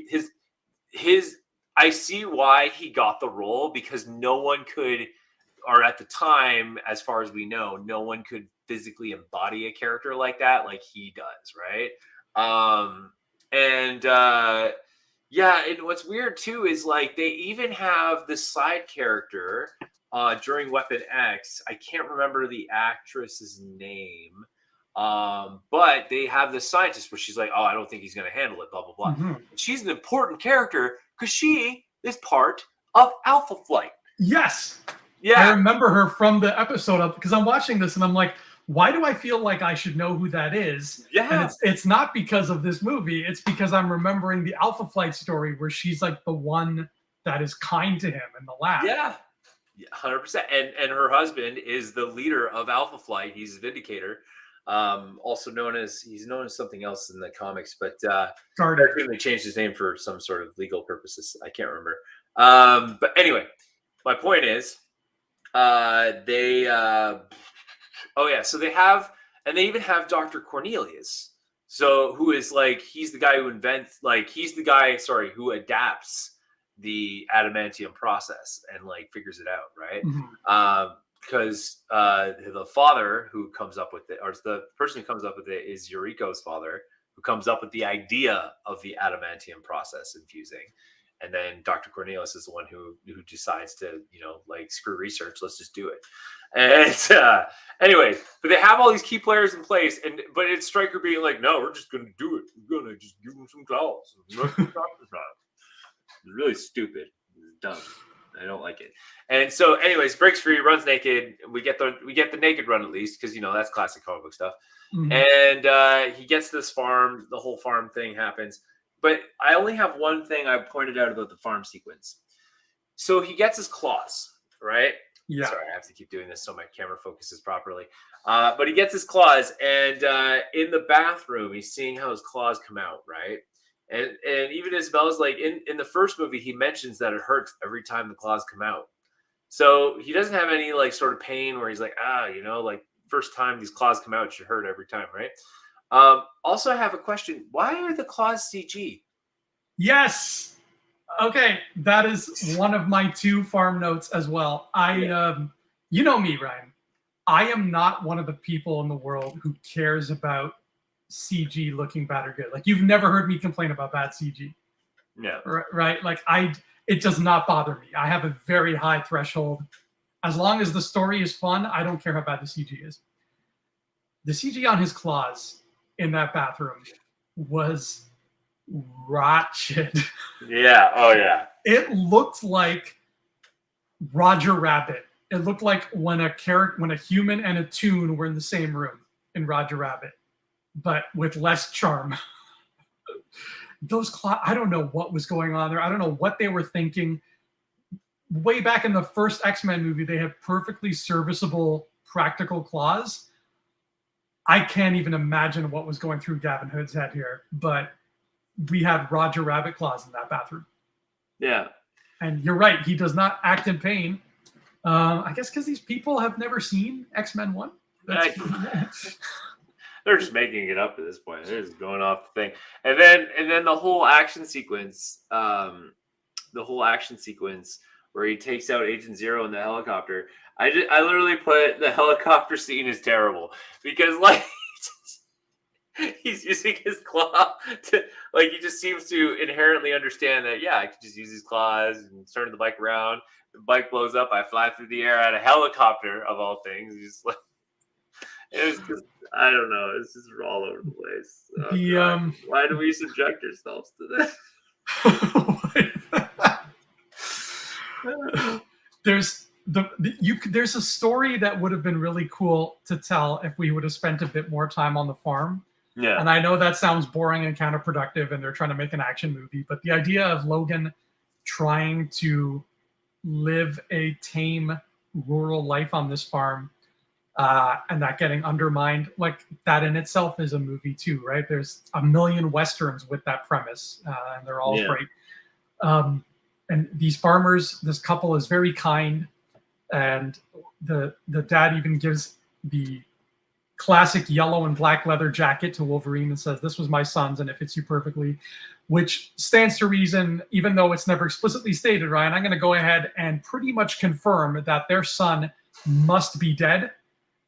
his I see why he got the role, because no one could, or at the time, as far as we know, no one could physically embody a character like that, like he does, right? And what's weird too is like they even have this side character during Weapon X. I can't remember the actress's name, but they have this scientist where she's like, "Oh, I don't think he's going to handle it." Blah blah blah. Mm-hmm. She's an important character because she is part of Alpha Flight. Yes. Yeah. I remember her from the episode because I'm watching this and I'm like, why do I feel like I should know who that is? Yeah. And it's not because of this movie. It's because I'm remembering the Alpha Flight story where she's like the one that is kind to him in the lab. Yeah. 100%. And her husband is the leader of Alpha Flight. He's Vindicator. Also known as something else in the comics, but they changed his name for some sort of legal purposes. I can't remember. But anyway, my point is, so they have, and they even have Dr. Cornelius. So who is like, he's the guy who who adapts the adamantium process and like figures it out, right? Mm-hmm. Because the father who comes up with it, or the person who comes up with it, is Yuriko's father, who comes up with the idea of the adamantium process infusing. And then Dr. Cornelius is the one who decides to, like, screw research. Let's just do it. And anyway, but they have all these key players in place. But it's Stryker being like, no, we're just going to do it. We're going to just give them some claws. It's really stupid. It's dumb. I don't like it. And so anyways, breaks free, runs naked. We get the naked run at least, because that's classic comic book stuff. Mm-hmm. And he gets this farm. The whole farm thing happens. But I only have one thing I pointed out about the farm sequence. So he gets his claws, right? Yeah. Sorry, I have to keep doing this so my camera focuses properly. But he gets his claws, and in the bathroom, he's seeing how his claws come out, right? And even Isabella's like, in the first movie, he mentions that it hurts every time the claws come out. So he doesn't have any like sort of pain where he's like, like first time these claws come out, it should hurt every time, right? Also, I have a question. Why are the claws CG? Yes. Okay. That is one of my 2 farm notes as well. I You know me, Ryan. I am not one of the people in the world who cares about CG looking bad or good. Like, you've never heard me complain about bad CG. Yeah. Right? Like, it does not bother me. I have a very high threshold. As long as the story is fun, I don't care how bad the CG is. The CG on his claws in that bathroom was wretched. Yeah. Oh yeah. It looked like Roger Rabbit. It looked like when a human and a toon were in the same room in Roger Rabbit, but with less charm. Those claws, I don't know what was going on there. I don't know what they were thinking. Way back in the first X-Men movie, they had perfectly serviceable practical claws. I can't even imagine what was going through Gavin Hood's head here, but we had Roger Rabbit claws in that bathroom. Yeah. And you're right, he does not act in pain. I guess because these people have never seen X-Men 1. They're just making it up at this point. They're just going off the thing. And then the whole action sequence, where he takes out Agent Zero in the helicopter. I literally put the helicopter scene is terrible because like he's using his claw to, like, he just seems to inherently understand that, yeah, I could just use his claws and turn the bike around. The bike blows up. I fly through the air at a helicopter of all things. He's like, it was just, I don't know. It's just all over the place. Why do we subject ourselves to this? There's a story that would have been really cool to tell if we would have spent a bit more time on the farm. Yeah. And I know that sounds boring and counterproductive, and they're trying to make an action movie, but the idea of Logan trying to live a tame rural life on this farm, and that getting undermined, like, that in itself is a movie too, right? There's a million westerns with that premise, and they're all great. And these farmers, this couple is very kind, and the dad even gives the classic yellow and black leather jacket to Wolverine and says, "This was my son's, and it fits you perfectly," which stands to reason, even though it's never explicitly stated, Ryan. I'm going to go ahead and pretty much confirm that their son must be dead,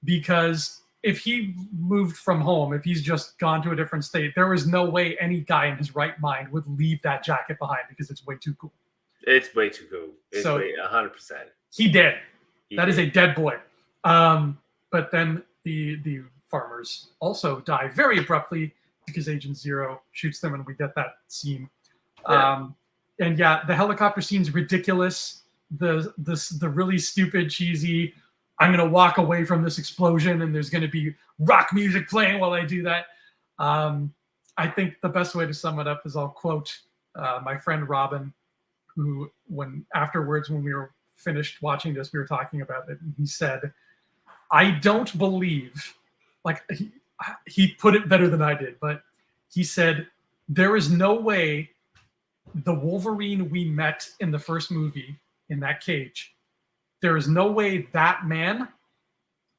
because if he moved from home, if he's just gone to a different state, there is no way any guy in his right mind would leave that jacket behind, because it's way too cool. It's way too cool. It's 100%. He dead. That is a dead boy. But then the farmers also die very abruptly because Agent Zero shoots them, and we get that scene. Yeah. And yeah, the helicopter scene's ridiculous. The really stupid, cheesy, I'm going to walk away from this explosion and there's going to be rock music playing while I do that. I think the best way to sum it up is I'll quote my friend Robin, who, when we were finished watching this, we were talking about it, and he said, "I don't believe," like, he put it better than I did, but he said, "There is no way the Wolverine we met in the first movie in that cage, there is no way that man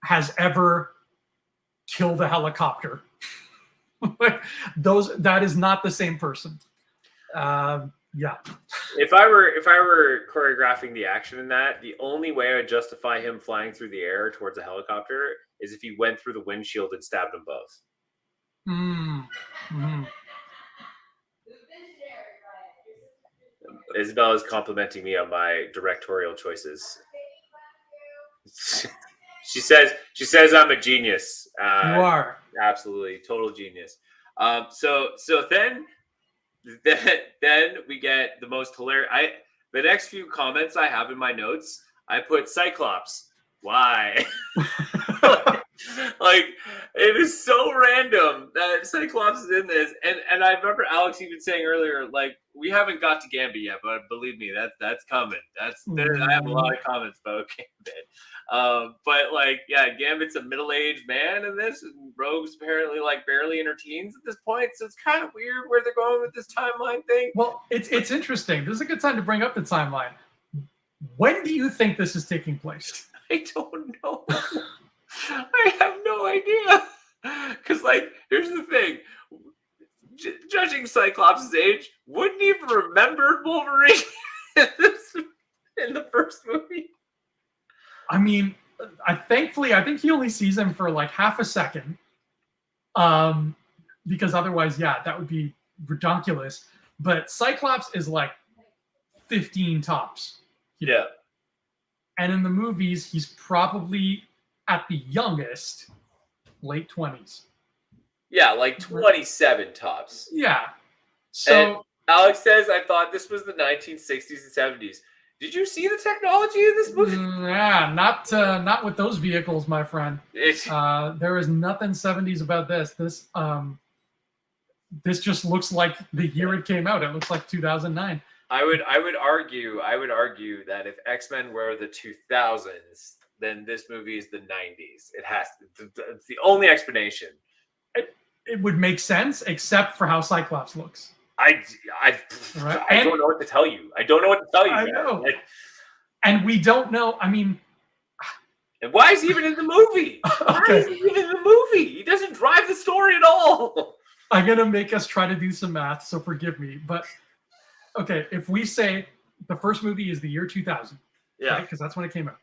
has ever killed a helicopter." That is not the same person. Yeah. If I were choreographing the action in that, the only way I would justify him flying through the air towards a helicopter is if he went through the windshield and stabbed them both. Mm-hmm. Isabel is complimenting me on my directorial choices. She says I'm a genius. You are. Absolutely, total genius. So then we get the most hilarious. The next few comments I have in my notes, I put Cyclops. Why? Like, it is so random that Cyclops is in this, and I remember Alex even saying earlier, like, we haven't got to Gambit yet, but believe me, that's coming. I have a lot of comments about Gambit. But like, yeah, Gambit's a middle-aged man in this, and Rogue's apparently like barely in her teens at this point, so it's kind of weird where they're going with this timeline thing. Well, it's interesting. This is a good time to bring up the timeline. When do you think this is taking place? I don't know. I have no idea. Because, like, here's the thing. Judging Cyclops' age, wouldn't even remember Wolverine in the first movie. I mean, I think he only sees him for like half a second. Because otherwise, yeah, that would be redonkulous. But Cyclops is like 15 tops. Yeah. And in the movies, he's probably at the youngest, late 20s. Yeah, like 27 tops. Yeah. So and Alex says, I thought this was the 1960s and 70s. Did you see the technology in this movie? Yeah, not with those vehicles, my friend. There is nothing 70s about this. This just looks like the year it came out. It looks like 2009. I would argue that if X-Men were the 2000s, then this movie is the 90s. It has to. It's the only explanation. It would make sense, except for how Cyclops looks. I don't know what to tell you. I don't know what to tell you. I know. And we don't know. I mean, and why is he even in the movie? Why is he even in the movie? He doesn't drive the story at all. I'm going to make us try to do some math, so forgive me. But, okay, if we say the first movie is the year 2000, yeah, because that's when it came out,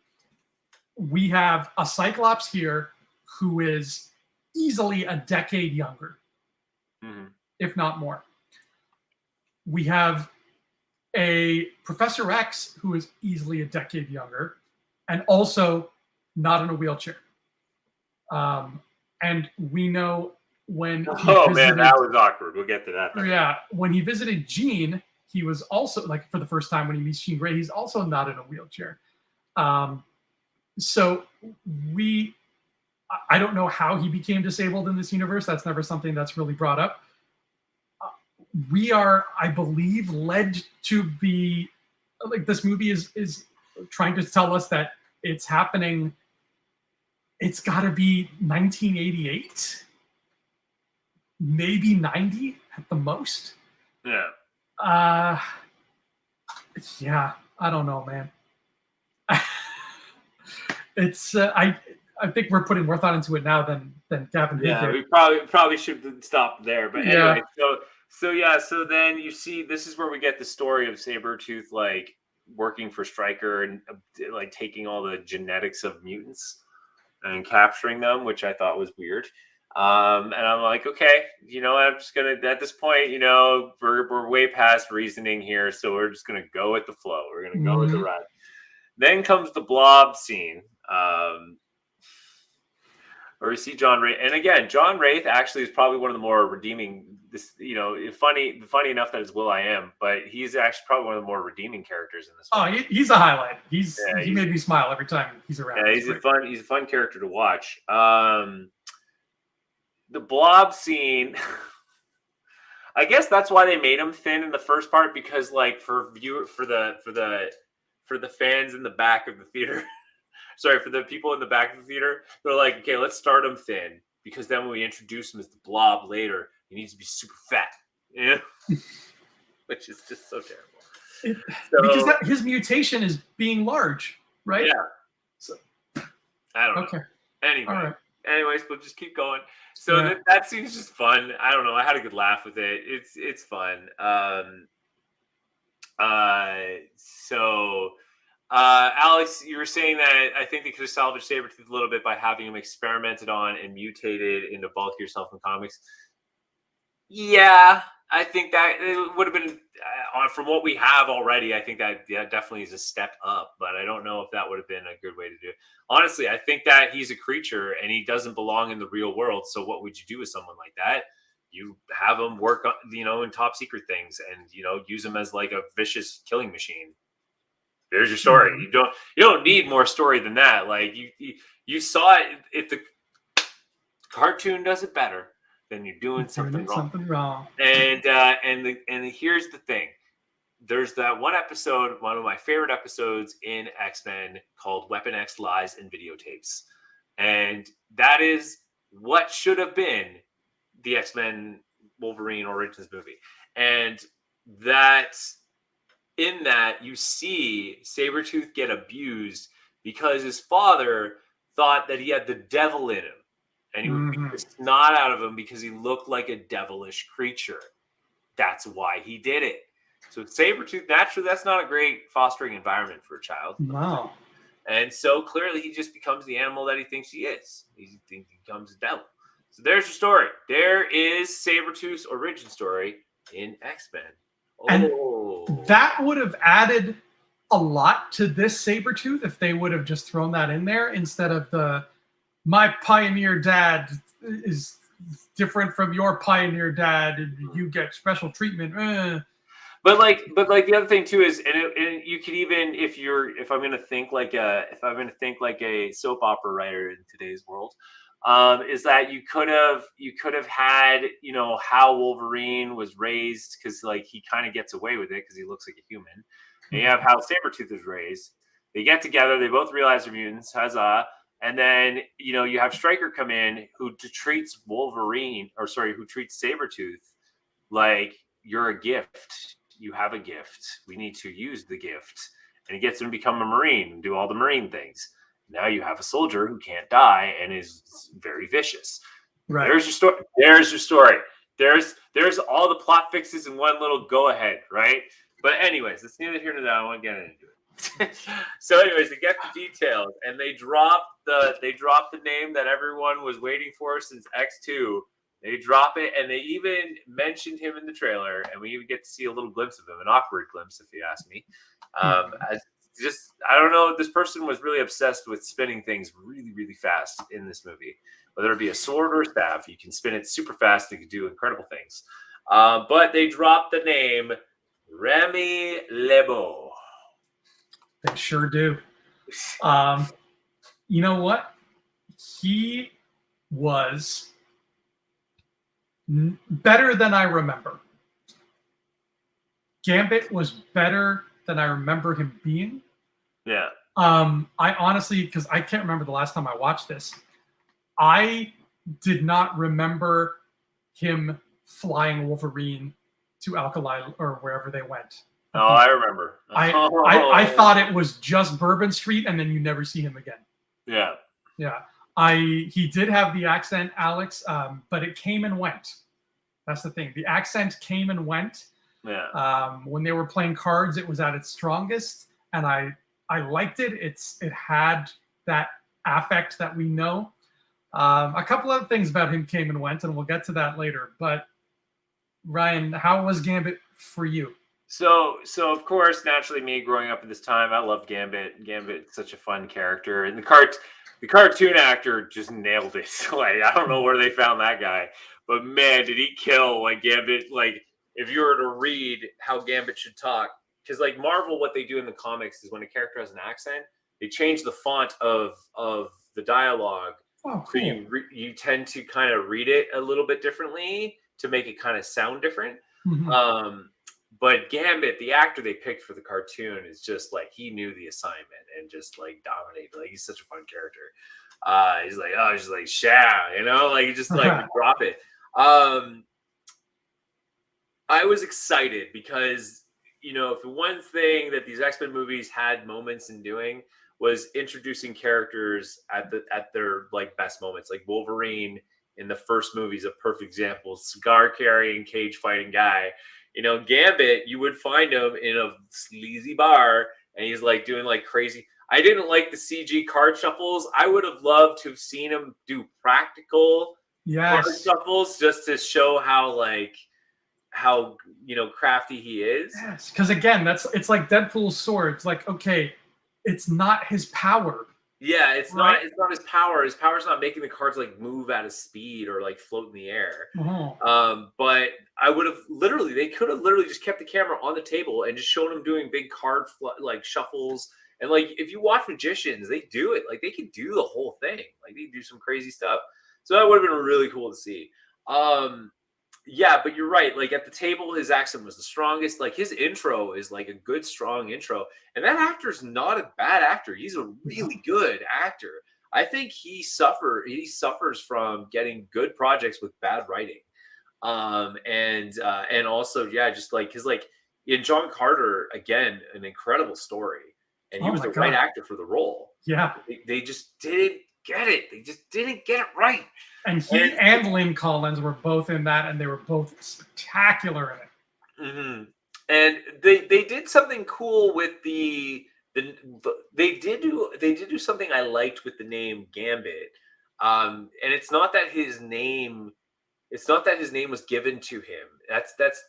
we have a Cyclops here who is easily a decade younger, if not more. We have a Professor X who is easily a decade younger and also not in a wheelchair. And we know when man, that was awkward. We'll get to that. Yeah, when he visited Jean, he was also, like, for the first time when he meets Jean Grey, he's also not in a wheelchair. So I don't know how he became disabled in this universe. That's never something that's really brought up. We are, I believe, led to be, like, this movie is trying to tell us that it's happening. It's got to be 1988, maybe 90 at the most. Yeah. Yeah, I don't know, man. It's I think we're putting more thought into it now than Gavin. Yeah, we probably should stop there. But anyway, so then you see, this is where we get the story of Sabretooth, like, working for Stryker and like taking all the genetics of mutants and capturing them, which I thought was weird. And I'm like, okay, I'm just gonna, at this point, we're way past reasoning here, so we're just gonna go with the flow. We're gonna go with the ride. Then comes the Blob scene. Or we see John Wraith, and again, John Wraith actually is probably one of the more redeeming. Funny enough that it's Will.i.am, but he's actually probably one of the more redeeming characters in this. Oh, he's a highlight. He made me smile every time he's around. Yeah, he's a fun character to watch. The Blob scene. I guess that's why they made him thin in the first part, because, like, for the fans in the back of the theater. Sorry, for the people in the back of the theater, they're like, okay, let's start him thin, because then when we introduce him as the Blob later, he needs to be super fat, which is just so terrible. Because his mutation is being large, right? Yeah. So I don't know. Okay. Anyways, we'll just keep going. So that scene's just fun. I don't know. I had a good laugh with it. It's fun. Alex, you were saying that I think they could have salvaged Sabretooth a little bit by having him experimented on and mutated into bulk yourself in comics. Yeah, I think that it would have been, from what we have already, I think that definitely is a step up, but I don't know if that would have been a good way to do it. Honestly, I think that he's a creature and he doesn't belong in the real world. So what would you do with someone like that? You have him work on, in top secret things and, use him as like a vicious killing machine. There's your story. You don't need more story than that. Like you saw it. If the cartoon does it better, then you're doing something wrong. And here's the thing. There's that one episode, one of my favorite episodes in X-Men, called Weapon X Lies and Videotapes. And that is what should have been the X-Men Wolverine Origins movie. And in that, you see Sabretooth get abused because his father thought that he had the devil in him. And he would beat the snot out of him because he looked like a devilish creature. That's why he did it. So Sabretooth, naturally, that's not a great fostering environment for a child. No. And so clearly he just becomes the animal that he thinks he is. He becomes a devil. So there's your story. There is Sabretooth's origin story in X-Men. And that would have added a lot to this Sabretooth if they would have just thrown that in there instead of my pioneer dad is different from your pioneer dad and you get special treatment. But the other thing too is, and you could even, if I'm gonna think like a soap opera writer in today's world, is that you could have had, how Wolverine was raised, because like he kind of gets away with it because he looks like a human, and you have how Sabretooth is raised. They get together, they both realize they're mutants, huzzah. And then, you have Stryker come in who treats who treats Sabretooth like you're a gift. You have a gift. We need to use the gift. And he gets him to become a Marine and do all the Marine things. Now you have a soldier who can't die and is very vicious. Right. There's your story. There's all the plot fixes in one little go ahead, right? But anyways, that's neither here nor there. I don't want to get into it. So anyways, they get the details and they drop the name that everyone was waiting for since X2. They drop it, and they even mentioned him in the trailer, and we even get to see a little glimpse of him, an awkward glimpse, if you ask me. I don't know. This person was really obsessed with spinning things really, really fast in this movie. Whether it be a sword or a staff, you can spin it super fast. You can do incredible things. But they dropped the name Remy Lebo. They sure do. You know what? He was better than I remember. Gambit was better than I remember him being. Yeah. I honestly, because I can't remember the last time I watched this, I did not remember him flying Wolverine to Alkali or wherever they went. Oh, I remember. I thought it was just Bourbon Street, and then you never see him again. Yeah. Yeah. He did have the accent, Alex, but it came and went. That's the thing. The accent came and went. Yeah. When they were playing cards, it was at its strongest, and I liked it. It had that affect that we know. A couple other things about him came and went, and we'll get to that later. But Ryan, how was Gambit for you? So of course, naturally, me growing up at this time, I loved Gambit. Gambit's such a fun character, and the cartoon actor just nailed it. Like, I don't know where they found that guy, but man, did he kill like Gambit. Like, if you were to read how Gambit should talk, because like Marvel, what they do in the comics is when a character has an accent, they change the font of the dialogue. Oh, cool. So you tend to kind of read it a little bit differently to make it kind of sound different. Mm-hmm. But Gambit, the actor they picked for the cartoon, is just like, he knew the assignment and just like dominated. Like, he's such a fun character. He's like, oh, he's like, sha, like, he just like drop it. I was excited because, if one thing that these X-Men movies had moments in doing was introducing characters at their like best moments. Like Wolverine in the first movie is a perfect example. Cigar carrying, cage fighting guy. Gambit, you would find him in a sleazy bar and he's like doing like crazy. I didn't like the CG card shuffles. I would have loved to have seen him do practical card shuffles just to show how crafty he is. Yes, because again, it's like Deadpool's sword. It's like, okay, it's not his power. Yeah, it's not his power. His power's not making the cards like move at a speed or like float in the air. Mm-hmm. But I would have they could have literally just kept the camera on the table and just shown him doing big card like shuffles. And like, if you watch magicians, they do it. Like, they can do the whole thing. Like, they do some crazy stuff. So that would have been really cool to see. Yeah, but you're right. Like, at the table, his accent was the strongest. Like, his intro is like a good, strong intro. And that actor's not a bad actor. He's a really good actor. I think he suffers from getting good projects with bad writing. And also, yeah, just like, because like in John Carter, again, an incredible story. And he was the right actor for the role. Yeah. They just didn't get it. They just didn't get it right. And he and Lynn Collins were both in that, and they were both spectacular in it. Mm-hmm. And they did something cool with the they did do something I liked with the name Gambit, and it's not that his name was given to him. That's that's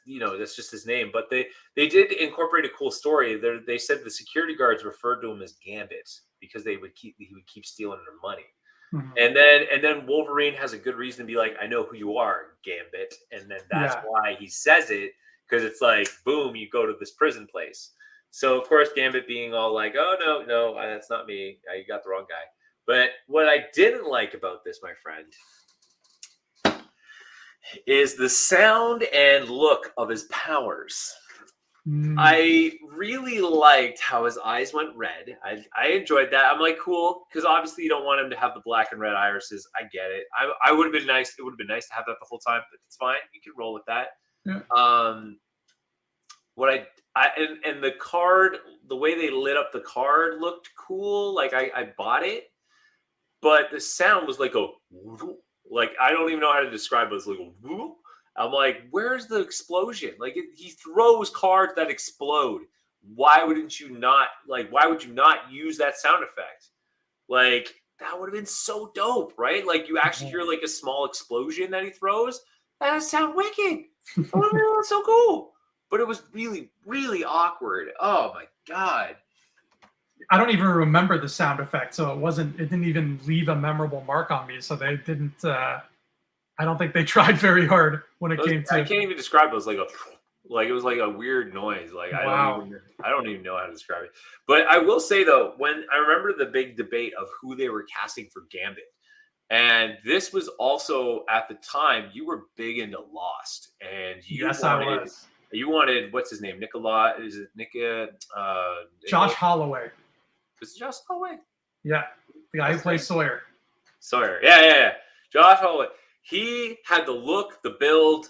just his name. But they did incorporate a cool story. They said the security guards referred to him as Gambit because he would keep stealing their money. Mhm. And then Wolverine has a good reason to be like, I know who you are, Gambit. And then that's why he says it, because it's like, boom, you go to this prison place. So of course, Gambit being all like, oh no, that's not me. You got the wrong guy. But what I didn't like about this, my friend, is the sound and look of his powers. I really liked how his eyes went red. I enjoyed that. I'm like, cool, because obviously you don't want him to have the black and red irises. I get it. I would have been nice. It would have been nice to have that the whole time, but it's fine. You can roll with that. Yeah. What and the card, the way they lit up the card looked cool. Like I bought it, but the sound was like I don't even know how to describe it. It was like a whoop. I'm like, where's the explosion? Like he throws cards that explode. Why would you not use that sound effect? Like that would have been so dope, right? Like you actually hear like a small explosion that he throws. That would sound wicked. That would have been so cool. But it was really, really awkward. Oh my God. I don't even remember the sound effect, so it didn't even leave a memorable mark on me. So they didn't. I don't think they tried very hard when it came to. I can't even describe it. It was it was like a weird noise. Like wow. I don't even know how to describe it. But I will say though, when I remember the big debate of who they were casting for Gambit, and this was also at the time you were big into Lost, and I was. You wanted what's his name? Nicola? Is it Josh Holloway. Was it Josh Holloway? Yeah, the guy who plays Sawyer. Sawyer, yeah. Josh Holloway. He had the look, the build,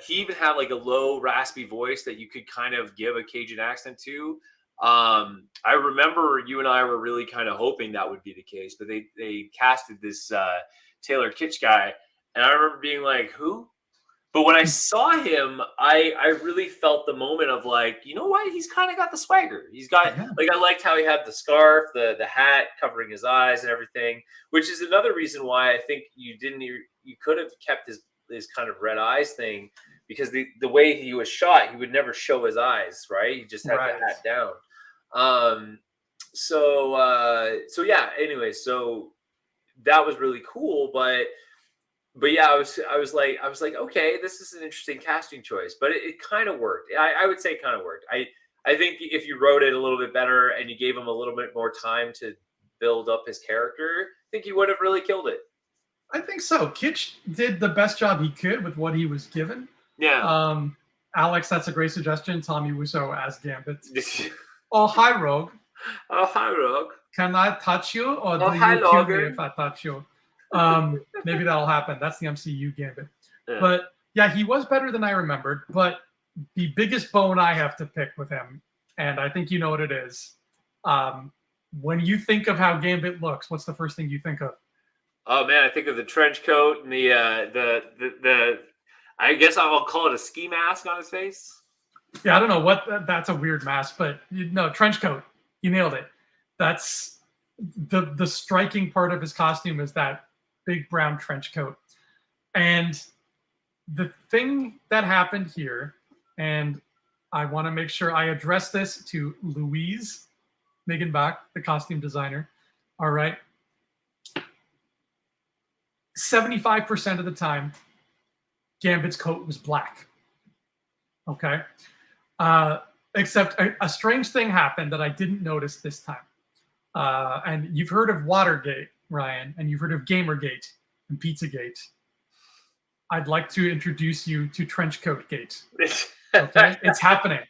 he even had like a low, raspy voice that you could kind of give a Cajun accent to. I remember you and I were really kind of hoping that would be the case, but they casted this Taylor Kitsch guy, and I remember being like, who? But when I saw him, I really felt the moment of like, you know what? He's kind of got the swagger. He's got I liked how he had the scarf, the hat covering his eyes and everything, which is another reason why I think you could have kept his kind of red eyes thing, because the way he was shot, he would never show his eyes, right? He just had the hat down. So yeah. Anyway, so that was really cool, but yeah, I was like, okay, this is an interesting casting choice, but it kind of worked. I would say it kind of worked. I think if you wrote it a little bit better and you gave him a little bit more time to build up his character, I think he would have really killed it. I think so. Kitsch did the best job he could with what he was given. Yeah. Alex, that's a great suggestion. Tommy Wiseau as Gambit. Oh, hi, Rogue. Oh, hi, Rogue. Can I touch you, or do you kill me if I touch you? Maybe that'll happen. That's the MCU Gambit. Yeah. But yeah, he was better than I remembered. But the biggest bone I have to pick with him, and I think you know what it is, when you think of how Gambit looks, what's the first thing you think of? Oh man, I think of the trench coat and the I guess I'll call it a ski mask on his face. Yeah, I don't know what that's a weird mask, but trench coat. You nailed it. That's the striking part of his costume is that big brown trench coat. And the thing that happened here, and I want to make sure I address this to Louise Miggenbach, the costume designer. All right. 75% of the time, Gambit's coat was black. Okay. Except a strange thing happened that I didn't notice this time. And you've heard of Watergate, Ryan, and you've heard of Gamergate and Pizzagate. I'd like to introduce you to Trenchcoat Gate. Okay? It's happening.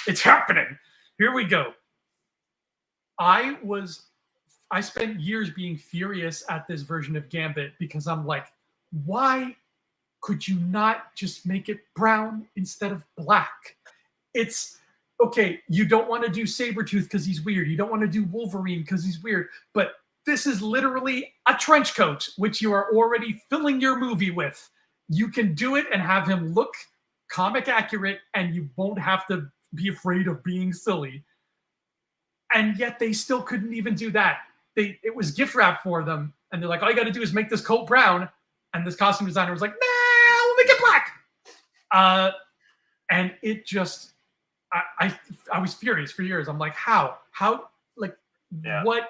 It's happening. Here we go. I spent years being furious at this version of Gambit because I'm like, why could you not just make it brown instead of black? It's okay. You don't want to do Sabretooth because he's weird. You don't want to do Wolverine because he's weird. But this is literally a trench coat, which you are already filling your movie with. You can do it and have him look comic accurate, and you won't have to be afraid of being silly. And yet they still couldn't even do that. It was gift wrap for them, and they're like, all you got to do is make this coat brown. And this costume designer was like, nah, we'll make it black. And it just, I was furious for years. I'm like, how, like, what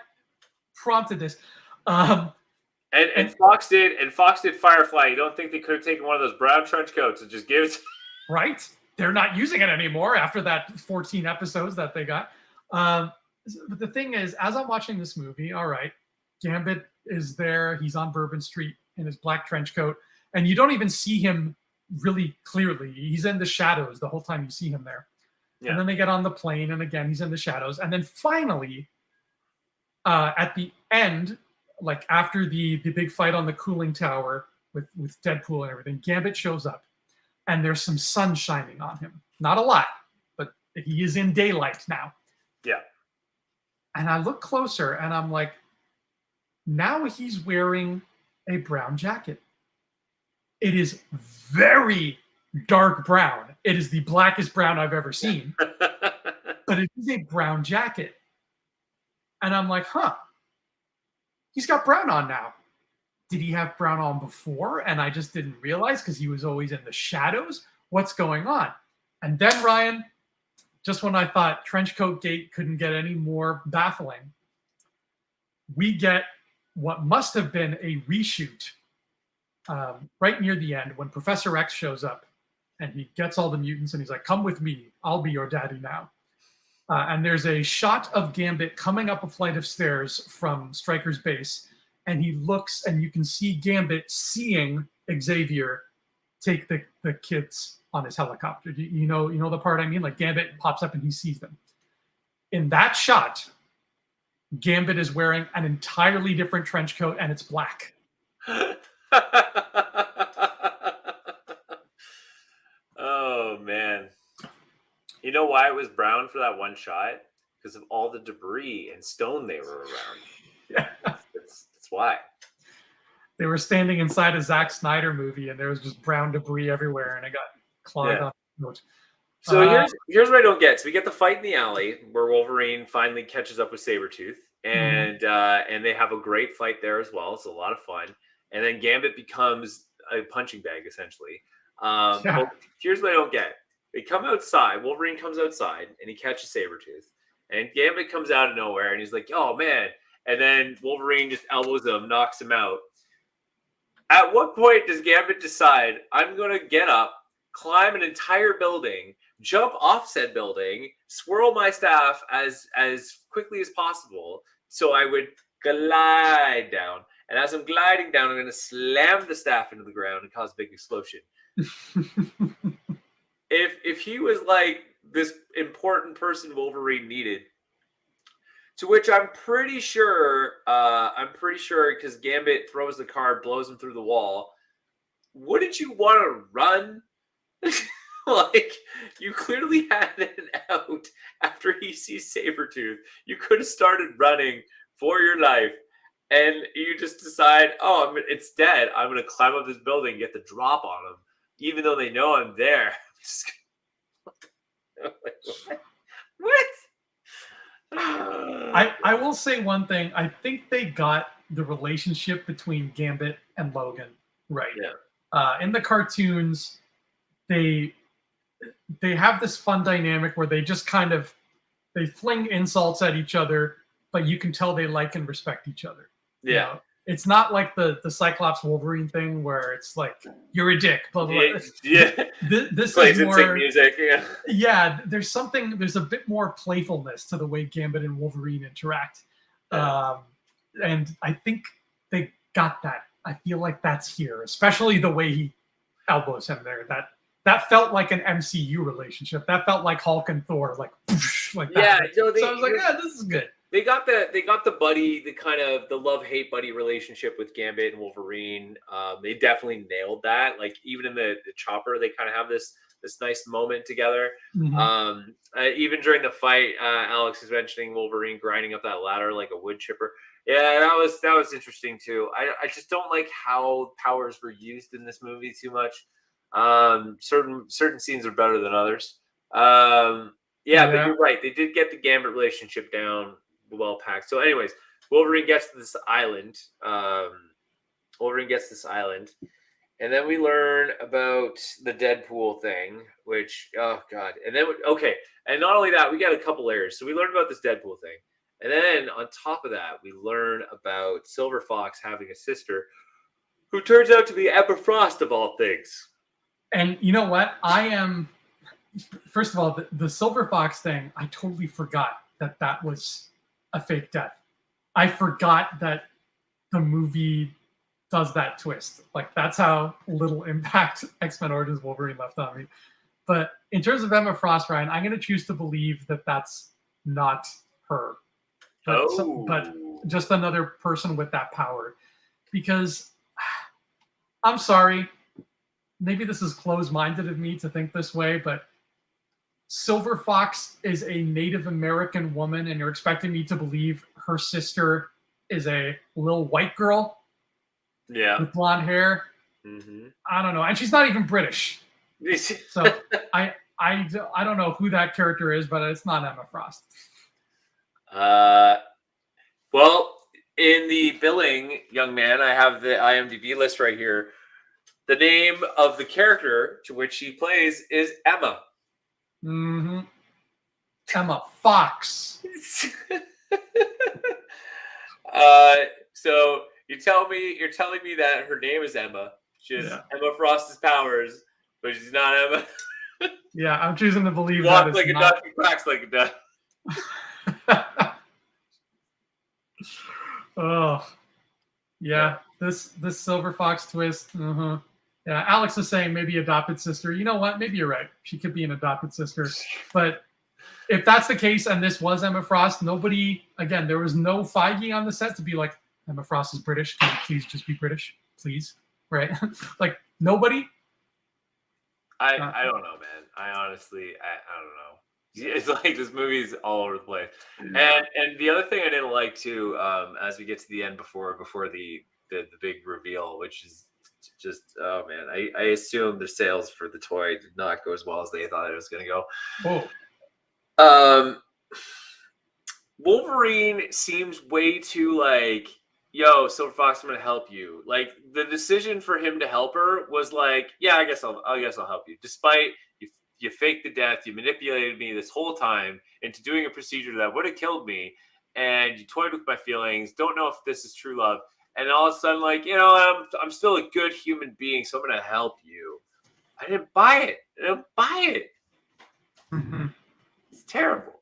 prompted this? And Fox did Firefly. You don't think they could have taken one of those brown trench coats and just gave it? Right? They're not using it anymore after that 14 episodes that they got. But the thing is, as I'm watching this movie, all right, Gambit is there. He's on Bourbon Street in his black trench coat, and you don't even see him really clearly. He's in the shadows the whole time you see him there. Yeah. And then they get on the plane, and again, he's in the shadows. And then finally, at the end, like after the big fight on the cooling tower with Deadpool and everything, Gambit shows up, and there's some sun shining on him. Not a lot, but he is in daylight now. Yeah. And I look closer, and I'm like, now he's wearing a brown jacket. It is very dark brown. It is the blackest brown I've ever seen. But it is a brown jacket. And I'm like, huh, he's got brown on now. Did he have brown on before? And I just didn't realize because he was always in the shadows. What's going on? And then, Ryan, just when I thought Trenchcoat Gate couldn't get any more baffling, we get what must have been a reshoot right near the end when Professor X shows up and he gets all the mutants and he's like, come with me. I'll be your daddy now. And there's a shot of Gambit coming up a flight of stairs from Stryker's base. And he looks and you can see Gambit seeing Xavier take the kids on his helicopter. You know the part I mean? Like Gambit pops up and he sees them. In that shot, Gambit is wearing an entirely different trench coat and it's black. Oh, man. You know why it was brown for that one shot? Because of all the debris and stone they were around. Yeah. That's why. They were standing inside a Zack Snyder movie and there was just brown debris everywhere and it got clogged on the coat. So here's what I don't get. So we get the fight in the alley where Wolverine finally catches up with Sabretooth. And they have a great fight there as well. It's a lot of fun. And then Gambit becomes a punching bag, essentially. But here's what I don't get. They come outside. Wolverine comes outside, and he catches Sabretooth. And Gambit comes out of nowhere, and he's like, oh, man. And then Wolverine just elbows him, knocks him out. At what point does Gambit decide, I'm going to get up, climb an entire building, jump off said building, swirl my staff as quickly as possible so I would glide down. And as I'm gliding down, I'm going to slam the staff into the ground and cause a big explosion. If he was like this important person Wolverine needed, to which I'm pretty sure because Gambit throws the card, blows him through the wall, wouldn't you want to run? Like, you clearly had an out after he sees Sabretooth. You could have started running for your life, and you just decide, it's dead. I'm going to climb up this building and get the drop on him, even though they know I'm there. What? I will say one thing. I think they got the relationship between Gambit and Logan right. Yeah. In the cartoons, they have this fun dynamic where they just kind of they fling insults at each other, but you can tell they like and respect each other. Yeah. You know? It's not like the Cyclops Wolverine thing where it's like, you're a dick, blah, blah, blah. Yeah. This plays is more music. Yeah. Yeah, there's a bit more playfulness to the way Gambit and Wolverine interact. And I think they got that. I feel like that's here, especially the way he elbows him there. That felt like an MCU relationship. That felt like Hulk and Thor, like that. Yeah, so I was like, this is good. They got the buddy, the kind of the love-hate buddy relationship with Gambit and Wolverine. They definitely nailed that. Like even in the chopper, they kind of have this nice moment together. Mm-hmm. Even during the fight, Alex is mentioning Wolverine grinding up that ladder like a wood chipper. Yeah, that was interesting too. I just don't like how powers were used in this movie too much. Certain scenes are better than others. Yeah, but you're right. They did get the Gambit relationship down well packed. So, anyways, Wolverine gets to this island. And then we learn about the Deadpool thing, which, oh god. And then and not only that, we got a couple layers. So we learned about this Deadpool thing, and then on top of that, we learn about Silver Fox having a sister, who turns out to be Emma Frost of all things. And you know what? First of all, the Silver Fox thing, I totally forgot that was a fake death. I forgot that the movie does that twist. Like, that's how little impact X-Men Origins Wolverine left on me. But in terms of Emma Frost, Ryan, I'm going to choose to believe that that's not her. But just another person with that power. Because, I'm sorry, maybe this is closed-minded of me to think this way, but Silver Fox is a Native American woman, and you're expecting me to believe her sister is a little white girl with blonde hair. Mm-hmm. I don't know. And she's not even British. So I don't know who that character is, but it's not Emma Frost. Well, in the billing, young man, I have the IMDb list right here. The name of the character to which she plays is Emma. Mm-hmm. Emma Fox. So you're telling me that her name is Emma. She has Emma Frost's powers, but she's not Emma. Yeah, I'm choosing to believe that it's like a duck and quacks like a duck. Oh, yeah. This Silver Fox twist. Uh-huh. Yeah, Alex is saying maybe adopted sister. You know what? Maybe you're right. She could be an adopted sister. But if that's the case and this was Emma Frost, there was no Feige on the set to be like, Emma Frost is British. Can you please just be British? Please. Right? Like, nobody? I don't know, man. I honestly, I don't know. It's like this movie is all over the place. And the other thing I didn't like too, as we get to the end before the big reveal, which is just, oh man, I assume the sales for the toy did not go as well as they thought it was going to go. Whoa. Wolverine seems way too like, yo, Silver Fox, I'm going to help you. Like, the decision for him to help her was like, yeah, I guess I'll help you. Despite you faked the death, you manipulated me this whole time into doing a procedure that would have killed me, and you toyed with my feelings. Don't know if this is true love. And all of a sudden, like, you know, I'm still a good human being, so I'm going to help you. I didn't buy it. Mm-hmm. It's terrible.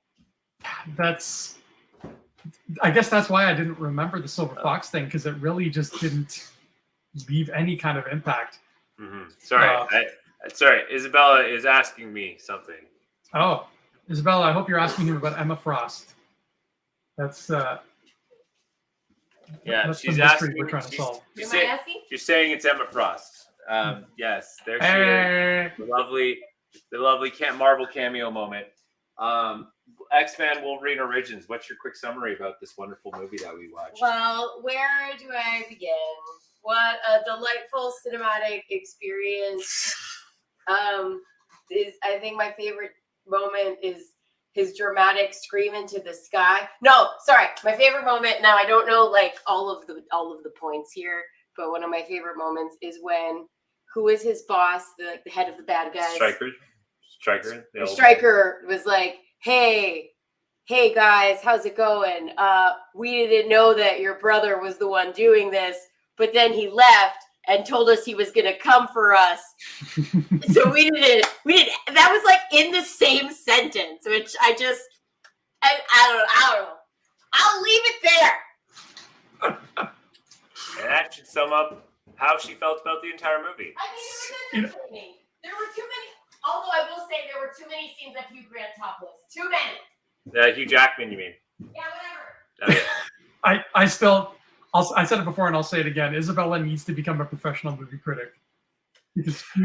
I guess that's why I didn't remember the Silver Fox thing, because it really just didn't leave any kind of impact. Mm-hmm. Sorry, Isabella is asking me something. Oh, Isabella, I hope you're asking him about Emma Frost. That's she's asking. We're trying to solve. Am I asking? You're saying it's Emma Frost. Yes, there she is. The lovely Marvel cameo moment. X-Men Wolverine Origins. What's your quick summary about this wonderful movie that we watched? Well, where do I begin? What a delightful cinematic experience. I think my favorite moment is his dramatic scream into the sky. No, sorry, my favorite moment. Now I don't know like all of the points here, but one of my favorite moments is when who is his boss, the head of the bad guys? Stryker was like, hey guys, how's it going? We didn't know that your brother was the one doing this, but then he left and told us he was gonna come for us. So we didn't. That was like in the same sentence, which I don't know. I'll leave it there. And that should sum up how she felt about the entire movie. I mean, it was entertaining. There were too many. Although I will say there were too many scenes of Hugh Grant topless. Too many. Hugh Jackman, you mean? Yeah, whatever. Okay. I said it before and I'll say it again. Isabella needs to become a professional movie critic because she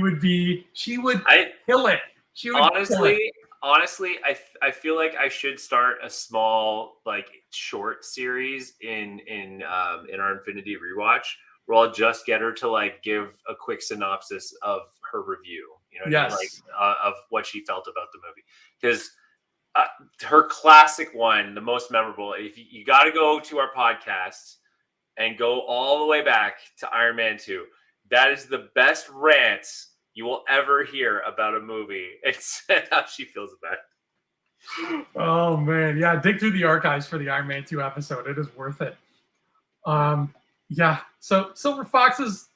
would kill it. She would honestly, I feel like I should start a small like short series in our Infinity Rewatch where I'll just get her to like give a quick synopsis of her review. You know, yes, like of what she felt about the movie, because her classic one, the most memorable. If you got to go to our podcast and go all the way back to Iron Man 2, that is the best rant you will ever hear about a movie. It's how she feels about it. Oh man, yeah, dig through the archives for the Iron Man 2 episode. It is worth it. Yeah, so Silver Fox is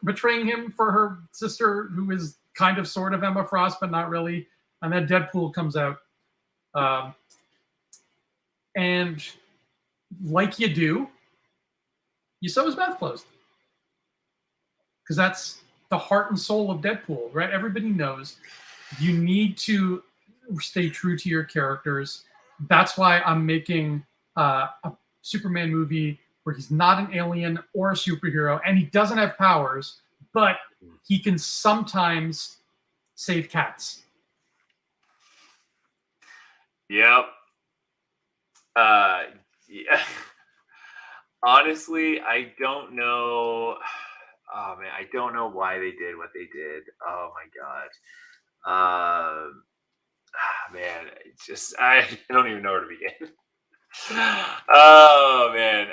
betraying him for her sister, who is kind of sort of Emma Frost, but not really. And then Deadpool comes out. And like you do, you sew his mouth closed. Because that's the heart and soul of Deadpool, right? Everybody knows you need to stay true to your characters. That's why I'm making a Superman movie where he's not an alien or a superhero, and he doesn't have powers, but he can sometimes save cats. Yep. Yeah. Honestly, I don't know. Oh man, I don't know why they did what they did. Oh my god. Man, it's just I don't even know where to begin. Oh man.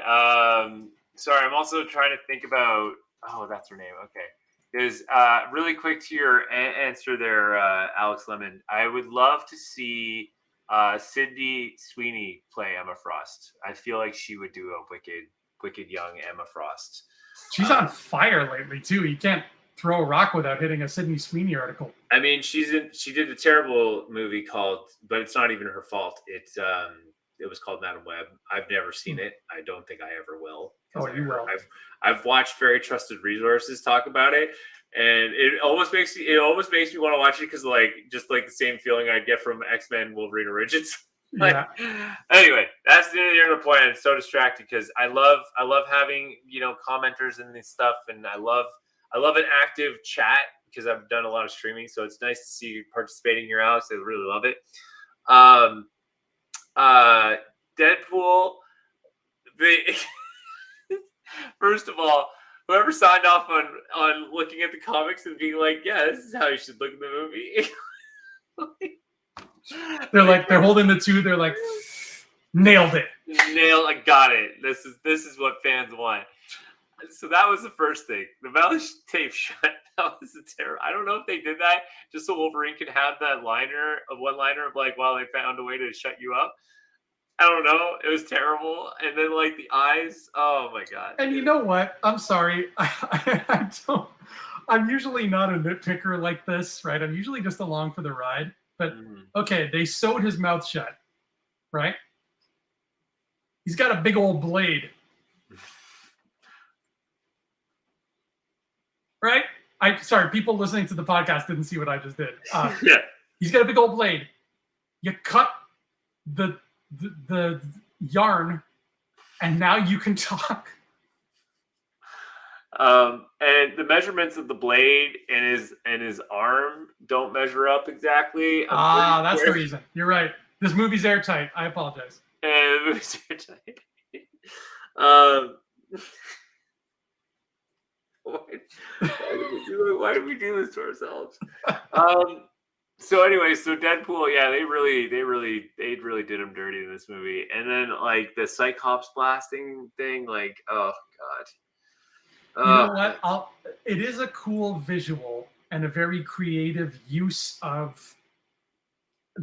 Sorry, I'm also trying to think about. Oh, that's her name. Okay. Is really quick to your answer there, Alex Lemon. I would love to see Sydney Sweeney play Emma Frost. I feel like she would do a wicked young Emma Frost. She's on fire lately too. You can't throw a rock without hitting a Sydney Sweeney article. I mean, she did a terrible movie called, but it's not even her fault. It was called Madam Web. I've never seen it. I don't think I ever will. Oh, you will. I've watched very trusted resources talk about it, and it almost makes me want to watch it because just like the same feeling I'd get from X-Men Wolverine Origins. Yeah. Anyway, that's the end of the point. I'm so distracted because I love having commenters and this stuff, and I love an active chat because I've done a lot of streaming, so it's nice to see you participating here, Alex. I really love it. Deadpool. First of all, whoever signed off on looking at the comics and being like, yeah, this is how you should look at the movie. They're holding the two. They're like, nailed it. I got it. This is what fans want. So that was the first thing. The mouth tape shut. That was a terror. I don't know if they did that just so Wolverine could have that one-liner of like, well, they found a way to shut you up. I don't know. It was terrible. And then like the eyes. Oh my god. And you know what? I'm sorry. I don't. I'm usually not a nitpicker like this, right? I'm usually just along for the ride. But okay, they sewed his mouth shut, right? He's got a big old blade. Right? Sorry, people listening to the podcast didn't see what I just did. Yeah. He's got a big old blade. You cut the yarn, and now you can talk. And the measurements of the blade and his arm don't measure up exactly. That's the reason. You're right. This movie's airtight. I apologize. And the movie's airtight. Why did we do this to ourselves? So anyway, so Deadpool, yeah, they really did him dirty in this movie. And then like the Cyclops blasting thing, like, oh god. You know what? It is a cool visual and a very creative use of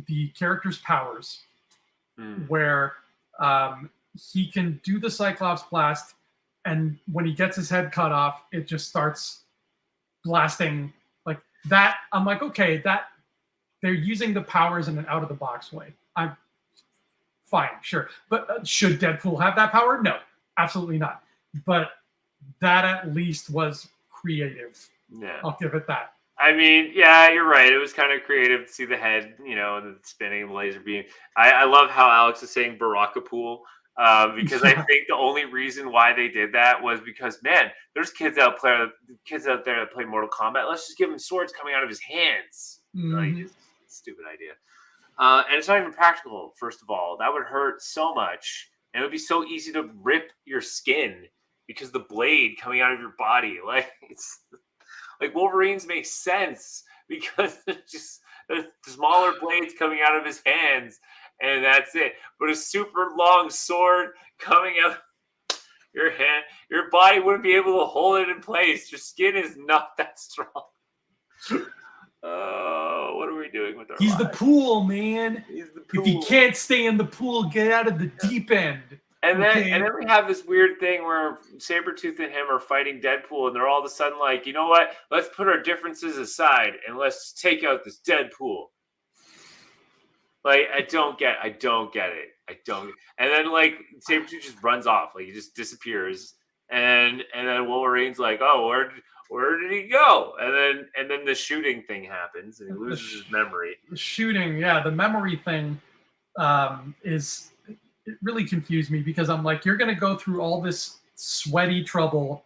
the character's powers, where he can do the Cyclops blast, and when he gets his head cut off, it just starts blasting like that. I'm like, okay, that they're using the powers in an out-of-the-box way. I'm fine, sure. But should Deadpool have that power? No, absolutely not. But that at least was creative. Yeah, I'll give it that. I mean, yeah, you're right. It was kind of creative to see the head, and the spinning, the laser beam. I love how Alex is saying Barakapool. Because I think the only reason why they did that was because, man, there's kids out there that play Mortal Kombat. Let's just give him swords coming out of his hands. Like, it's a stupid idea. And it's not even practical, first of all. That would hurt so much. And it would be so easy to rip your skin because the blade coming out of your body. Like, it's like Wolverine's makes sense because smaller blades coming out of his hands, and that's it. But a super long sword coming out your hand, your body wouldn't be able to hold it in place. Your skin is not that strong. Oh, what are we doing with our He's lives? the pool, man. He's the pool. If you can't stay in the pool, get out of the deep end. And Okay. then we have this weird thing where Sabretooth and him are fighting Deadpool, and they're all of a sudden like, you know what? Let's put our differences aside and let's take out this Deadpool. Like, I don't get it. And then like Sabretooth just runs off, like he just disappears. And then Wolverine's like, oh, where did he go? And then the shooting thing happens, and he loses his memory. The shooting, yeah, the memory thing it really confused me, because I'm like, you're going to go through all this sweaty trouble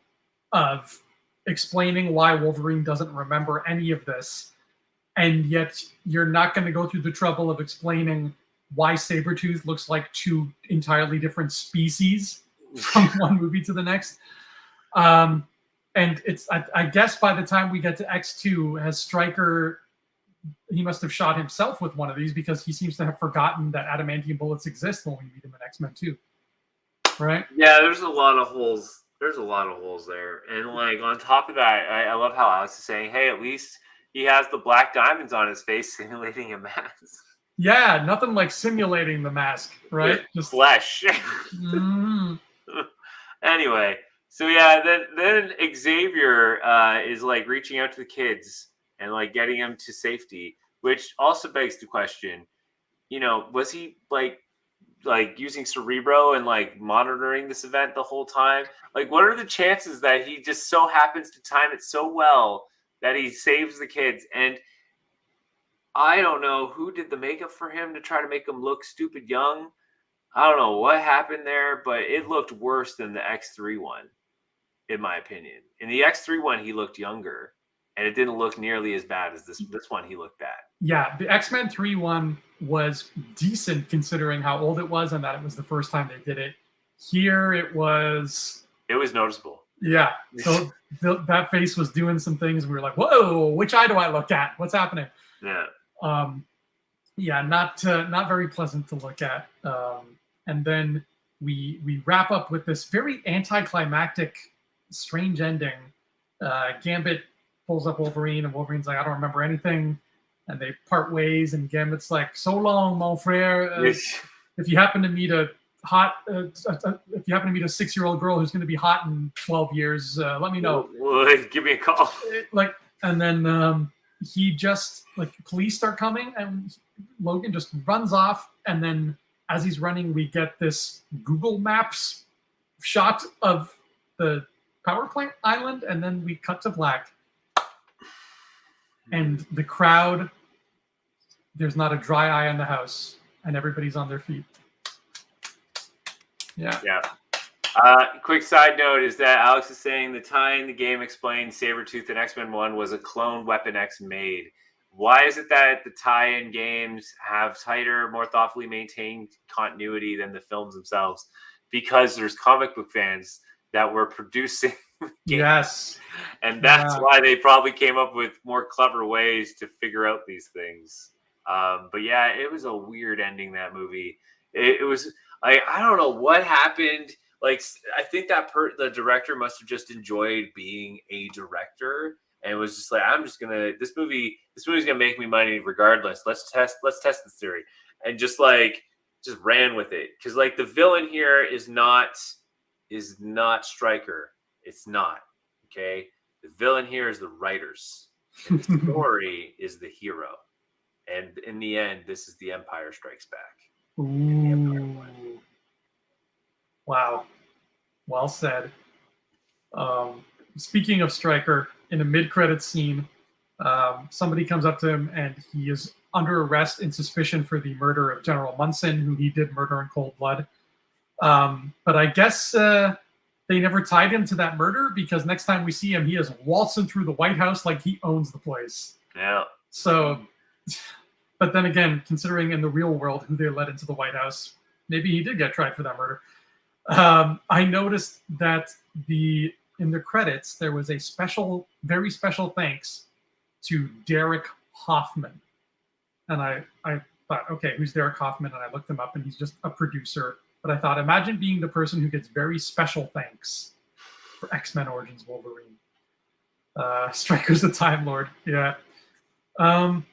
of explaining why Wolverine doesn't remember any of this, and yet you're not going to go through the trouble of explaining why Sabretooth looks like two entirely different species from one movie to the next. And it's, I guess by the time we get to X2, has Stryker, he must have shot himself with one of these, because he seems to have forgotten that adamantium bullets exist when we meet him in X-Men 2. Right? Yeah, there's a lot of holes. There's a lot of holes there. And like on top of that, I love how Alex is saying, hey, at least he has the black diamonds on his face simulating a mask. Yeah, nothing like simulating the mask, right? Just flesh. Anyway, so yeah, then Xavier is like reaching out to the kids and like getting them to safety, which also begs the question, you know, was he like using Cerebro and like monitoring this event the whole time? Like, what are the chances that he just so happens to time it so well that he saves the kids? And I don't know who did the makeup for him to try to make him look stupid young. I don't know what happened there, but it looked worse than the X3 one, in my opinion. In the X3 one, he looked younger, and it didn't look nearly as bad as this one. He looked bad. Yeah, the X-Men 3 one was decent considering how old it was and that it was the first time they did it. Here it was noticeable. Yeah, so that face was doing some things. We were like, whoa, which eye do I look at? What's happening? Yeah. Yeah, not very pleasant to look at. And then we wrap up with this very anticlimactic, strange ending. Gambit pulls up Wolverine, and Wolverine's like, I don't remember anything. And they part ways, and Gambit's like, so long, mon frere. If you happen to meet a 6-year-old girl who's going to be hot in 12 years, let me know. Give me a call. And then he just, police start coming, and Logan just runs off. And then as he's running, we get this Google Maps shot of the power plant island, and then we cut to black. And the crowd, there's not a dry eye in the house, and everybody's on their feet. Yeah. Yeah. Quick side note is that Alex is saying the tie in the game explains Sabretooth in X-Men 1 was a clone Weapon X made. Why is it that the tie-in games have tighter, more thoughtfully maintained continuity than the films themselves? Because there's comic book fans that were producing games. Yes. And that's why they probably came up with more clever ways to figure out these things. But yeah, it was a weird ending, that movie. It was like, I don't know what happened. Like, I think that the director must have just enjoyed being a director and was just like, this movie's gonna make me money regardless. Let's test this theory, and just ran with it. Because like the villain here is not Stryker. It's not. Okay, the villain here is the writers. And the story is the hero, and in the end, this is the Empire Strikes Back. Ooh. Wow. Well said. Speaking of Stryker, in a mid-credits scene, somebody comes up to him and he is under arrest in suspicion for the murder of General Munson, who he did murder in cold blood. But I guess they never tied him to that murder, because next time we see him, he is waltzing through the White House like he owns the place. Yeah. So, but then again, considering in the real world who they let into the White House, maybe he did get tried for that murder. I noticed that in the credits, there was a very special thanks to Derek Hoffman. And I thought, okay, who's Derek Hoffman? And I looked him up, and he's just a producer. But I thought, imagine being the person who gets very special thanks for X-Men Origins Wolverine. Stryker's the Time Lord, yeah. And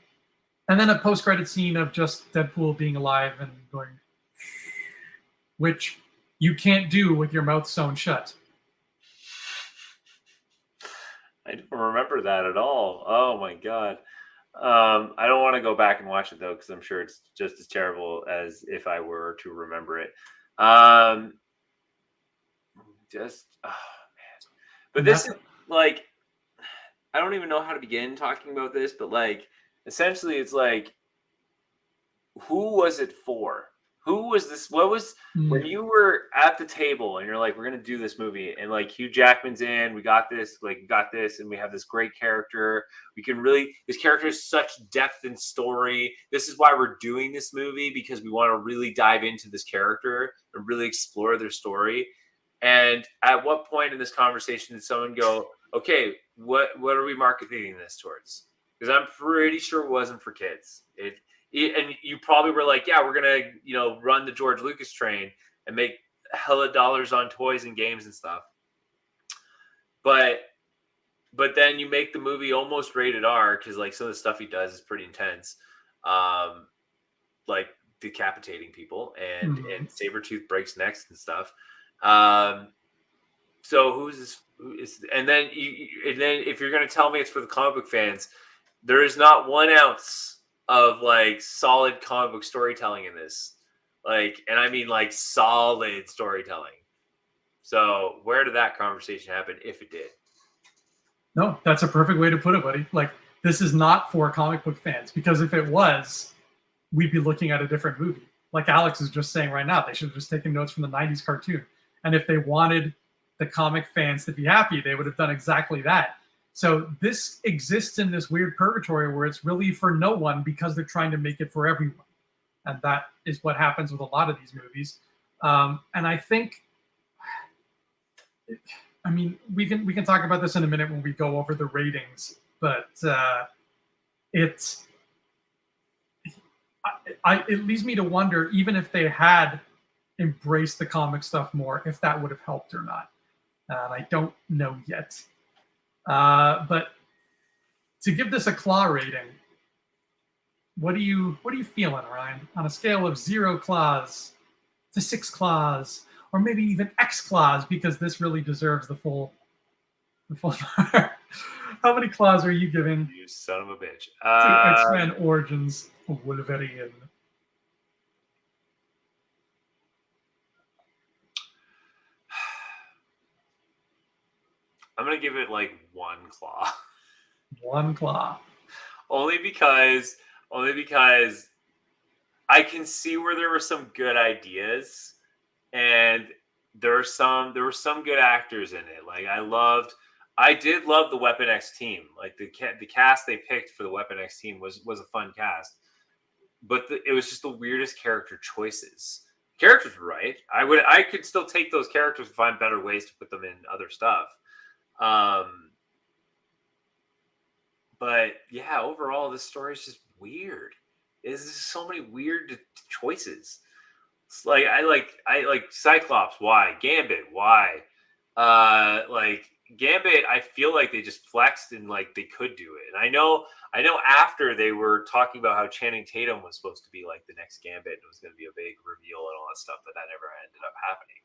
then a post-credit scene of just Deadpool being alive and going, which you can't do with your mouth sewn shut. I don't remember that at all. Oh my god. I don't want to go back and watch it though, because I'm sure it's just as terrible as if I were to remember it. Just oh man. But this is like, I don't even know how to begin talking about this, but like essentially it's like, who was it for? Who was this? What was when you were at the table and you're like, we're gonna do this movie, and like Hugh Jackman's in, we got this, and we have this great character. We can really, this character has such depth and story. This is why we're doing this movie, because we want to really dive into this character and really explore their story. And at what point in this conversation did someone go, okay, what are we marketing this towards? Because I'm pretty sure it wasn't for kids. And you probably were like, yeah, we're gonna, run the George Lucas train and make hella dollars on toys and games and stuff. But then you make the movie almost rated R, because like some of the stuff he does is pretty intense, like decapitating people and Sabretooth breaks necks and stuff. So who is this? And then if you're gonna tell me it's for the comic book fans, there is not 1 ounce of like solid comic book storytelling in this, and I mean like solid storytelling. So where did that conversation happen, if it did? No, that's a perfect way to put it, buddy. Like, this is not for comic book fans, because if it was, we'd be looking at a different movie. Like Alex is just saying right now, they should have just taken notes from the 90s cartoon. And if they wanted the comic fans to be happy, they would have done exactly that. So this exists in this weird purgatory where it's really for no one, because they're trying to make it for everyone. And that is what happens with a lot of these movies. And I think, I mean, we can talk about this in a minute when we go over the ratings, but it leads me to wonder, even if they had embraced the comic stuff more, if that would have helped or not. And I don't know yet. But to give this a claw rating, what are you feeling, Ryan? On a scale of 0 claws to 6 claws, or maybe even X claws, because this really deserves the full bar. How many claws are you giving? You son of a bitch. To X-Men Origins of Wolverine. I'm gonna give it like 1 claw. 1 claw. Only because I can see where there were some good ideas, and there were some good actors in it. Like I did love the Weapon X team. Like the cast they picked for the Weapon X team was a fun cast, but it was just the weirdest character choices. Characters were right. I could still take those characters and find better ways to put them in other stuff. But yeah, overall, this story is just weird. There's just so many weird choices. It's like I like Cyclops. Why? Gambit. Why? Like Gambit, I feel like they just flexed and like they could do it. And I know after they were talking about how Channing Tatum was supposed to be like the next Gambit, and it was going to be a big reveal and all that stuff, but that never ended up happening.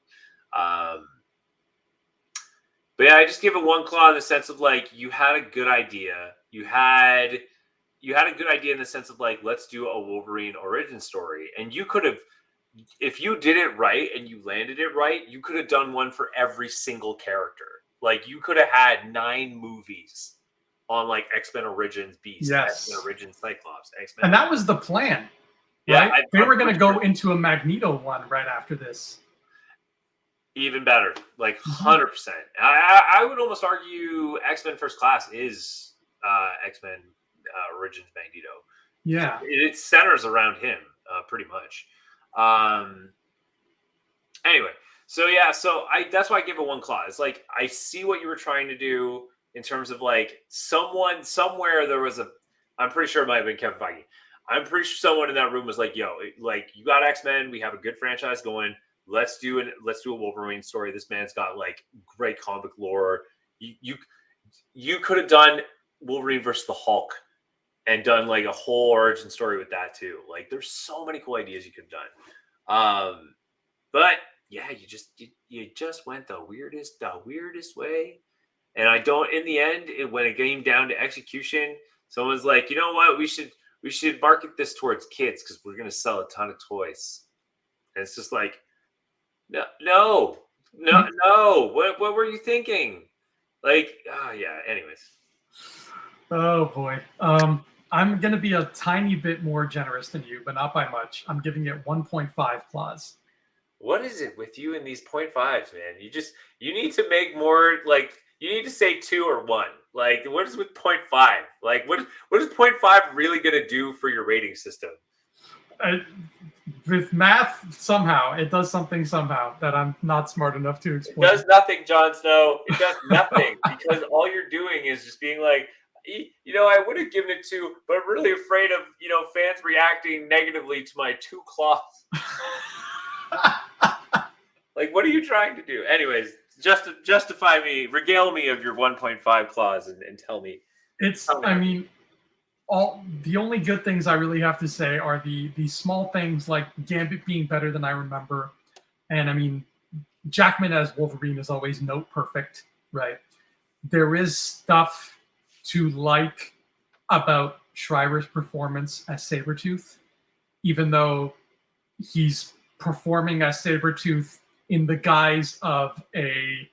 But yeah, I just give it 1 claw in the sense of like, you had a good idea. You had a good idea in the sense of like, let's do a Wolverine origin story. And you could have, if you did it right and you landed it right, you could have done one for every single character. Like you could have had 9 movies on like X-Men Origins Beast, yes. X-Men Origins Cyclops, X-Men. And that was the plan. Right? Yeah, they were going to go into a Magneto one right after this. Even better, like 100%. I would almost argue X-Men First Class is X-Men Origins Magneto. Yeah, it centers around him pretty much. Anyway, so that's why I give it 1 claw. It's like I see what you were trying to do in terms of like somewhere there was I'm pretty sure it might have been Kevin Feige. I'm pretty sure someone in that room was like, "Yo, like you got X-Men, we have a good franchise going. Let's do a Wolverine story. This man's got like great comic lore. You could have done Wolverine versus the Hulk and done like a whole origin story with that too. Like there's so many cool ideas you could have done. But yeah, you just went the weirdest way. And I don't. In the end, when it came down to execution, someone's like, you know what, we should market this towards kids because we're gonna sell a ton of toys. And it's just like, no. What were you thinking? Like, yeah. Anyways. Oh boy. I'm gonna be a tiny bit more generous than you, but not by much. I'm giving it 1.5 claws. What is it with you in these 0.5s, man? You need to make more, like, you need to say 2 or 1. Like, what is with 0.5? Like, what is 0.5 really going to do for your rating system? With math, somehow, it does something somehow that I'm not smart enough to explain. It does nothing, Jon Snow. It does nothing because all you're doing is just being like, I would have given it 2, but I'm really afraid of, fans reacting negatively to my 2 claws. Like, what are you trying to do? Anyways, justify me, regale me of your 1.5 clause and tell me. I mean, the only good things I really have to say are the small things like Gambit being better than I remember. And I mean, Jackman as Wolverine is always note perfect, right? There is stuff to like about Schreiber's performance as Sabretooth, even though he's performing as Sabretooth in the guise of a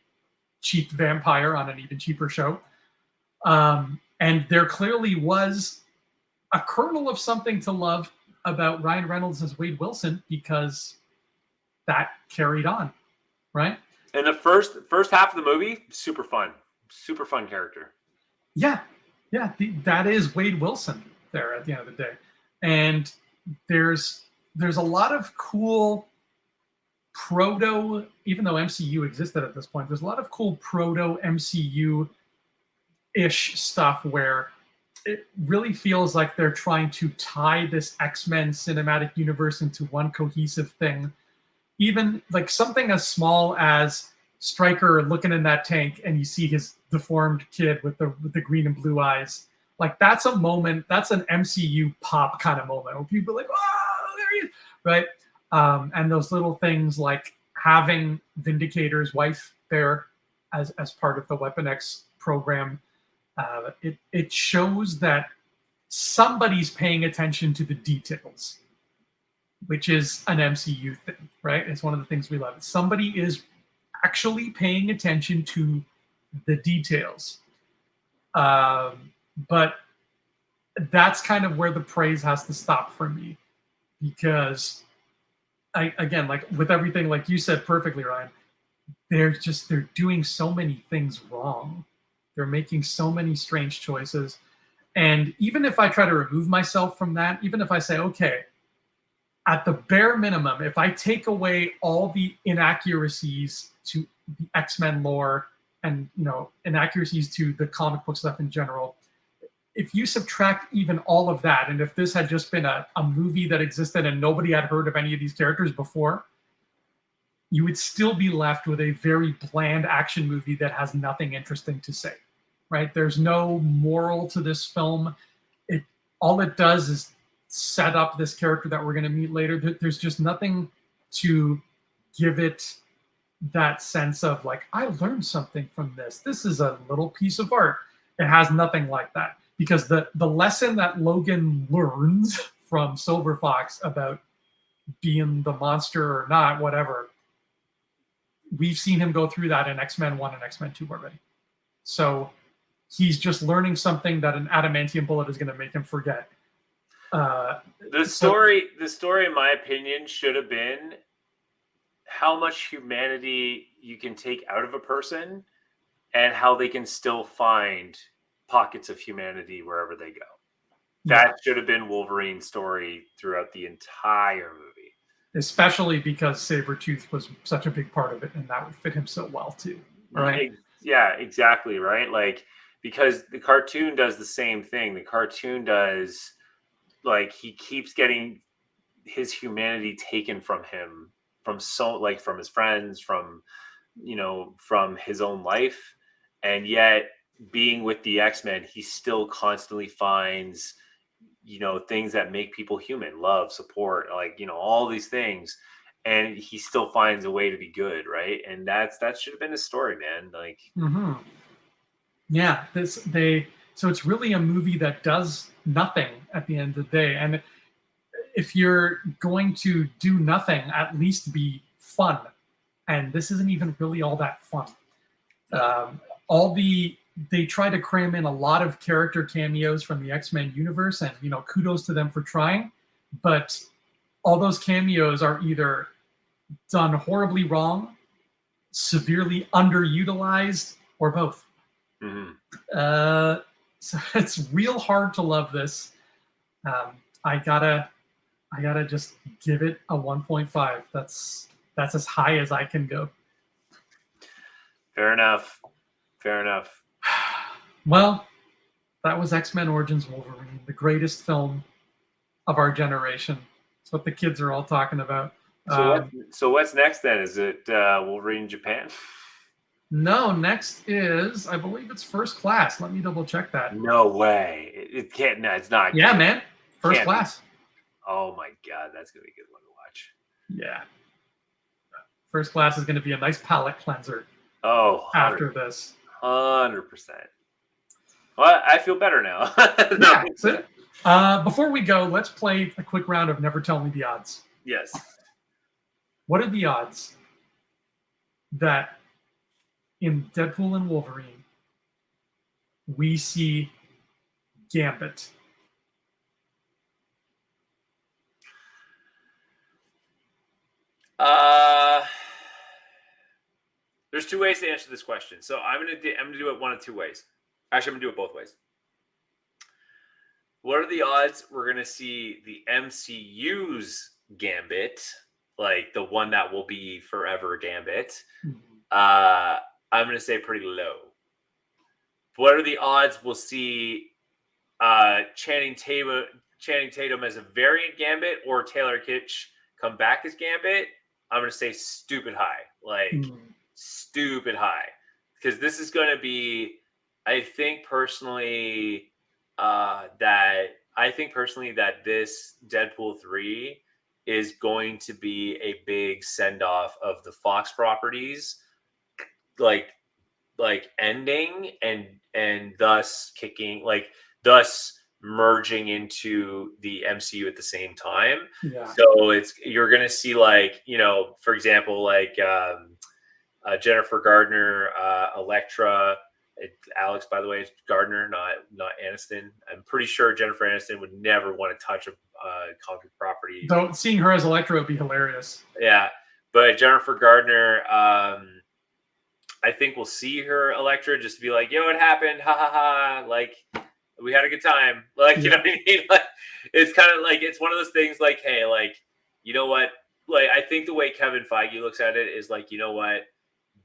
cheap vampire on an even cheaper show. And there clearly was a kernel of something to love about Ryan Reynolds as Wade Wilson because that carried on, right? And the first half of the movie, super fun character. Yeah, that is Wade Wilson there at the end of the day. And there's a lot of cool proto, even though MCU existed at this point, there's a lot of cool proto MCU-ish stuff where it really feels like they're trying to tie this X-Men cinematic universe into one cohesive thing. Even like something as small as Stryker looking in that tank and you see his deformed kid with the green and blue eyes. Like that's a moment, that's an MCU pop kind of moment where people are like, oh, there he is, right? And those little things like having Vindicator's wife there as part of the Weapon X program, it shows that somebody's paying attention to the details, which is an MCU thing, right? It's one of the things we love. Somebody is actually paying attention to the details. But that's kind of where the praise has to stop for me, because again, like with everything, like you said perfectly, Ryan, they're doing so many things wrong. They're making so many strange choices. And even if I try to remove myself from that, even if I say, okay, at the bare minimum, if I take away all the inaccuracies to the X-Men lore and, inaccuracies to the comic book stuff in general, if you subtract even all of that, and if this had just been a movie that existed and nobody had heard of any of these characters before, you would still be left with a very bland action movie that has nothing interesting to say, right? There's no moral to this film. All it does is set up this character that we're going to meet later. There's just nothing to give it that sense of like, I learned something from this. This is a little piece of art. It has nothing like that. Because the lesson that Logan learns from Silver Fox about being the monster or not, whatever, we've seen him go through that in X-Men 1 and X-Men 2 already. So he's just learning something that an adamantium bullet is going to make him forget. The story, in my opinion, should have been how much humanity you can take out of a person and how they can still find pockets of humanity wherever they go. That should have been Wolverine's story throughout the entire movie. Especially because Sabretooth was such a big part of it, and that would fit him so well too. Right? Yeah, exactly, right? Like, because the cartoon does the same thing. The cartoon does like he keeps getting his humanity taken from him, from from his friends, from from his own life, and yet being with the X-Men, he still constantly finds things that make people human, love, support, like all these things, and he still finds a way to be good, right? And that should have been his story, man. Like, yeah, so it's really a movie that does nothing at the end of the day. And if you're going to do nothing, at least be fun. And this isn't even really all that fun. They try to cram in a lot of character cameos from the X-Men universe, and kudos to them for trying. But all those cameos are either done horribly wrong, severely underutilized, or both. So it's real hard to love this. I gotta just give it a 1.5. That's as high as I can go. Fair enough. Well, that was X-Men Origins Wolverine, the greatest film of our generation. That's what the kids are all talking about. So what's next then? Is it Wolverine Japan? No, next is, I believe it's First Class. Let me double check that. No way. It can't. No, it's not. Yeah, man. First Class. Oh my God, that's gonna be a good one to watch. Yeah. First Class is going to be a nice palate cleanser. Oh, after this. 100%. Well, I feel better now. Yeah, that's it. Before we go, let's play a quick round of Never Tell Me the Odds. Yes. What are the odds that in Deadpool and Wolverine we see Gambit? There's two ways to answer this question. So I'm gonna do it one of two ways. Actually, I'm gonna do it both ways. What are the odds we're gonna see the MCU's Gambit, like the one that will be forever Gambit? I'm gonna say pretty low. What are the odds we'll see Channing Tatum as a variant Gambit or Taylor Kitsch come back as Gambit? I'm gonna say stupid high, stupid high, because this is gonna be, I think personally that this Deadpool 3 is going to be a big send off of the Fox properties, like ending and thus merging into the MCU at the same time. Yeah. So you're going to see for example, Jennifer Gardner, Elektra, Alex, by the way, is Gardner, not Aniston. I'm pretty sure Jennifer Aniston would never want to touch a comic property. Though seeing her as Elektra would be hilarious. Yeah, but Jennifer Gardner, I think we'll see her Elektra just to be like, yo, it happened, ha ha ha, like we had a good time, you know what I mean? Like, it's kind of like, it's one of those things like, hey, like, you know what? Like, I think the way Kevin Feige looks at it is like, you know what?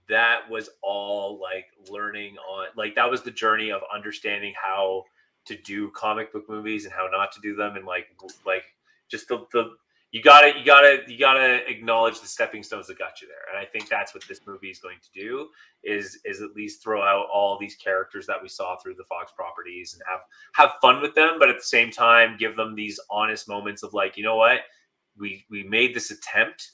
That was all learning on, that was the journey of understanding how to do comic book movies and how not to do them, and just you gotta acknowledge the stepping stones that got you there. And I think that's what this movie is going to do is at least throw out all these characters that we saw through the Fox properties and have fun with them, but at the same time give them these honest moments of you know what, we made this attempt.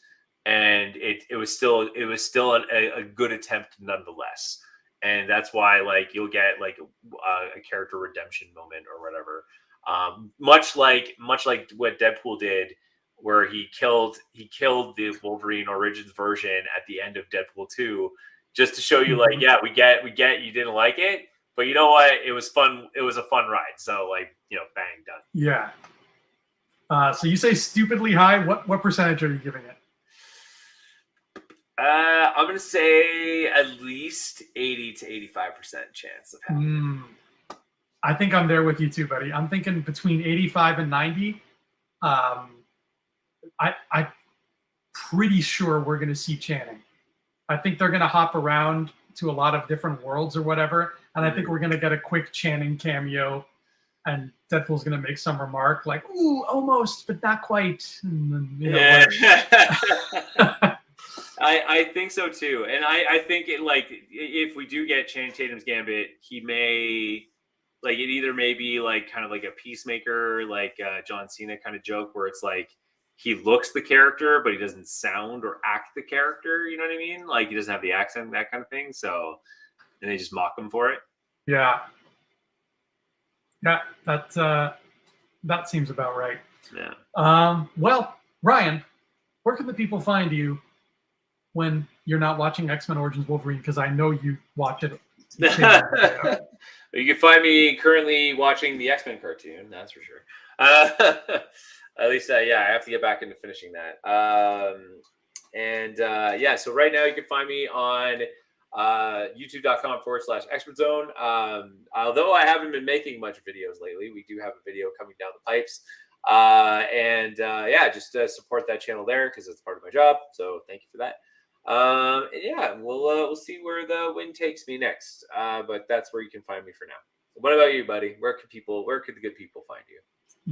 And it was still a good attempt nonetheless, and that's why you'll get a character redemption moment or whatever, much like what Deadpool did, where he killed the Wolverine Origins version at the end of Deadpool 2, just to show you yeah, we get you didn't like it, but you know what, it was fun, it was a fun ride, so bang, done. Yeah. So you say stupidly high. What percentage are you giving it? I'm going to say at least 80 to 85% chance of happening. I think I'm there with you too, buddy. I'm thinking between 85 and 90. I'm pretty sure we're going to see Channing. I think they're going to hop around to a lot of different worlds or whatever. And I think we're going to get a quick Channing cameo and Deadpool's going to make some remark like, "Ooh, almost, but not quite." And then, I think so too, and I think it like if we do get Channing Tatum's Gambit, he may like it either may be like kind of like a peacemaker, like John Cena kind of joke where it's like he looks the character, but he doesn't sound or act the character. You know what I mean? Like he doesn't have the accent, that kind of thing. So, and they just mock him for it. Yeah, that seems about right. Yeah. Well, Ryan, where can the people find you when you're not watching X-Men Origins Wolverine? Because I know you watch it. You can find me currently watching the X-Men cartoon. That's for sure. At least, yeah, I have to get back into finishing that. Yeah, so right now you can find me on youtube.com/Expert Zone. Although I haven't been making much videos lately, we do have a video coming down the pipes. Yeah, just support that channel there because it's part of my job. So thank you for that. Yeah, we'll see where the wind takes me next. But that's where you can find me for now. What about you, buddy? Where could the good people find you?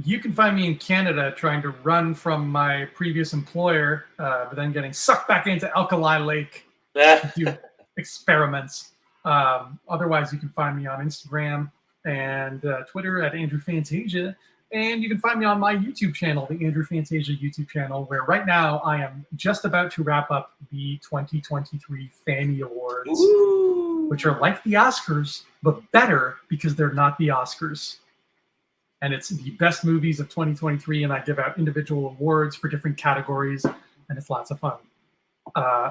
You can find me in Canada trying to run from my previous employer, but then getting sucked back into Alkali Lake to do experiments. Otherwise, you can find me on Instagram and Twitter at Andrew Fantasia. And you can find me on my YouTube channel, the Andrew Fantasia YouTube channel, where right now I am just about to wrap up the 2023 Fanny Awards, which are like the Oscars, but better because they're not the Oscars. And it's the best movies of 2023, and I give out individual awards for different categories, and it's lots of fun.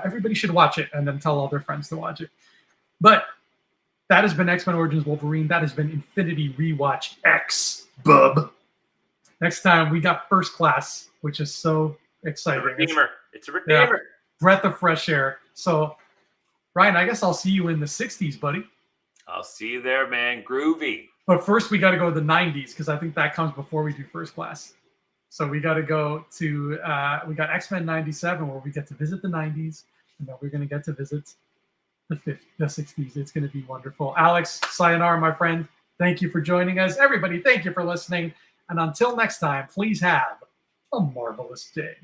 Everybody should watch it and then tell all their friends to watch it. But that has been X-Men Origins Wolverine. That has been Infinity Rewatch X, bub. Next time, we got First Class, which is so exciting. It's a redeemer. Yeah, breath of fresh air. So, Ryan, I guess I'll see you in the 60s, buddy. I'll see you there, man. Groovy. But first, we got to go to the 90s, because I think that comes before we do First Class. So we got to go to, we got X-Men 97, where we get to visit the 90s, and then we're going to get to visit the 60s. It's going to be wonderful. Alex, sayonara, my friend. Thank you for joining us. Everybody, thank you for listening. And until next time, please have a marvelous day.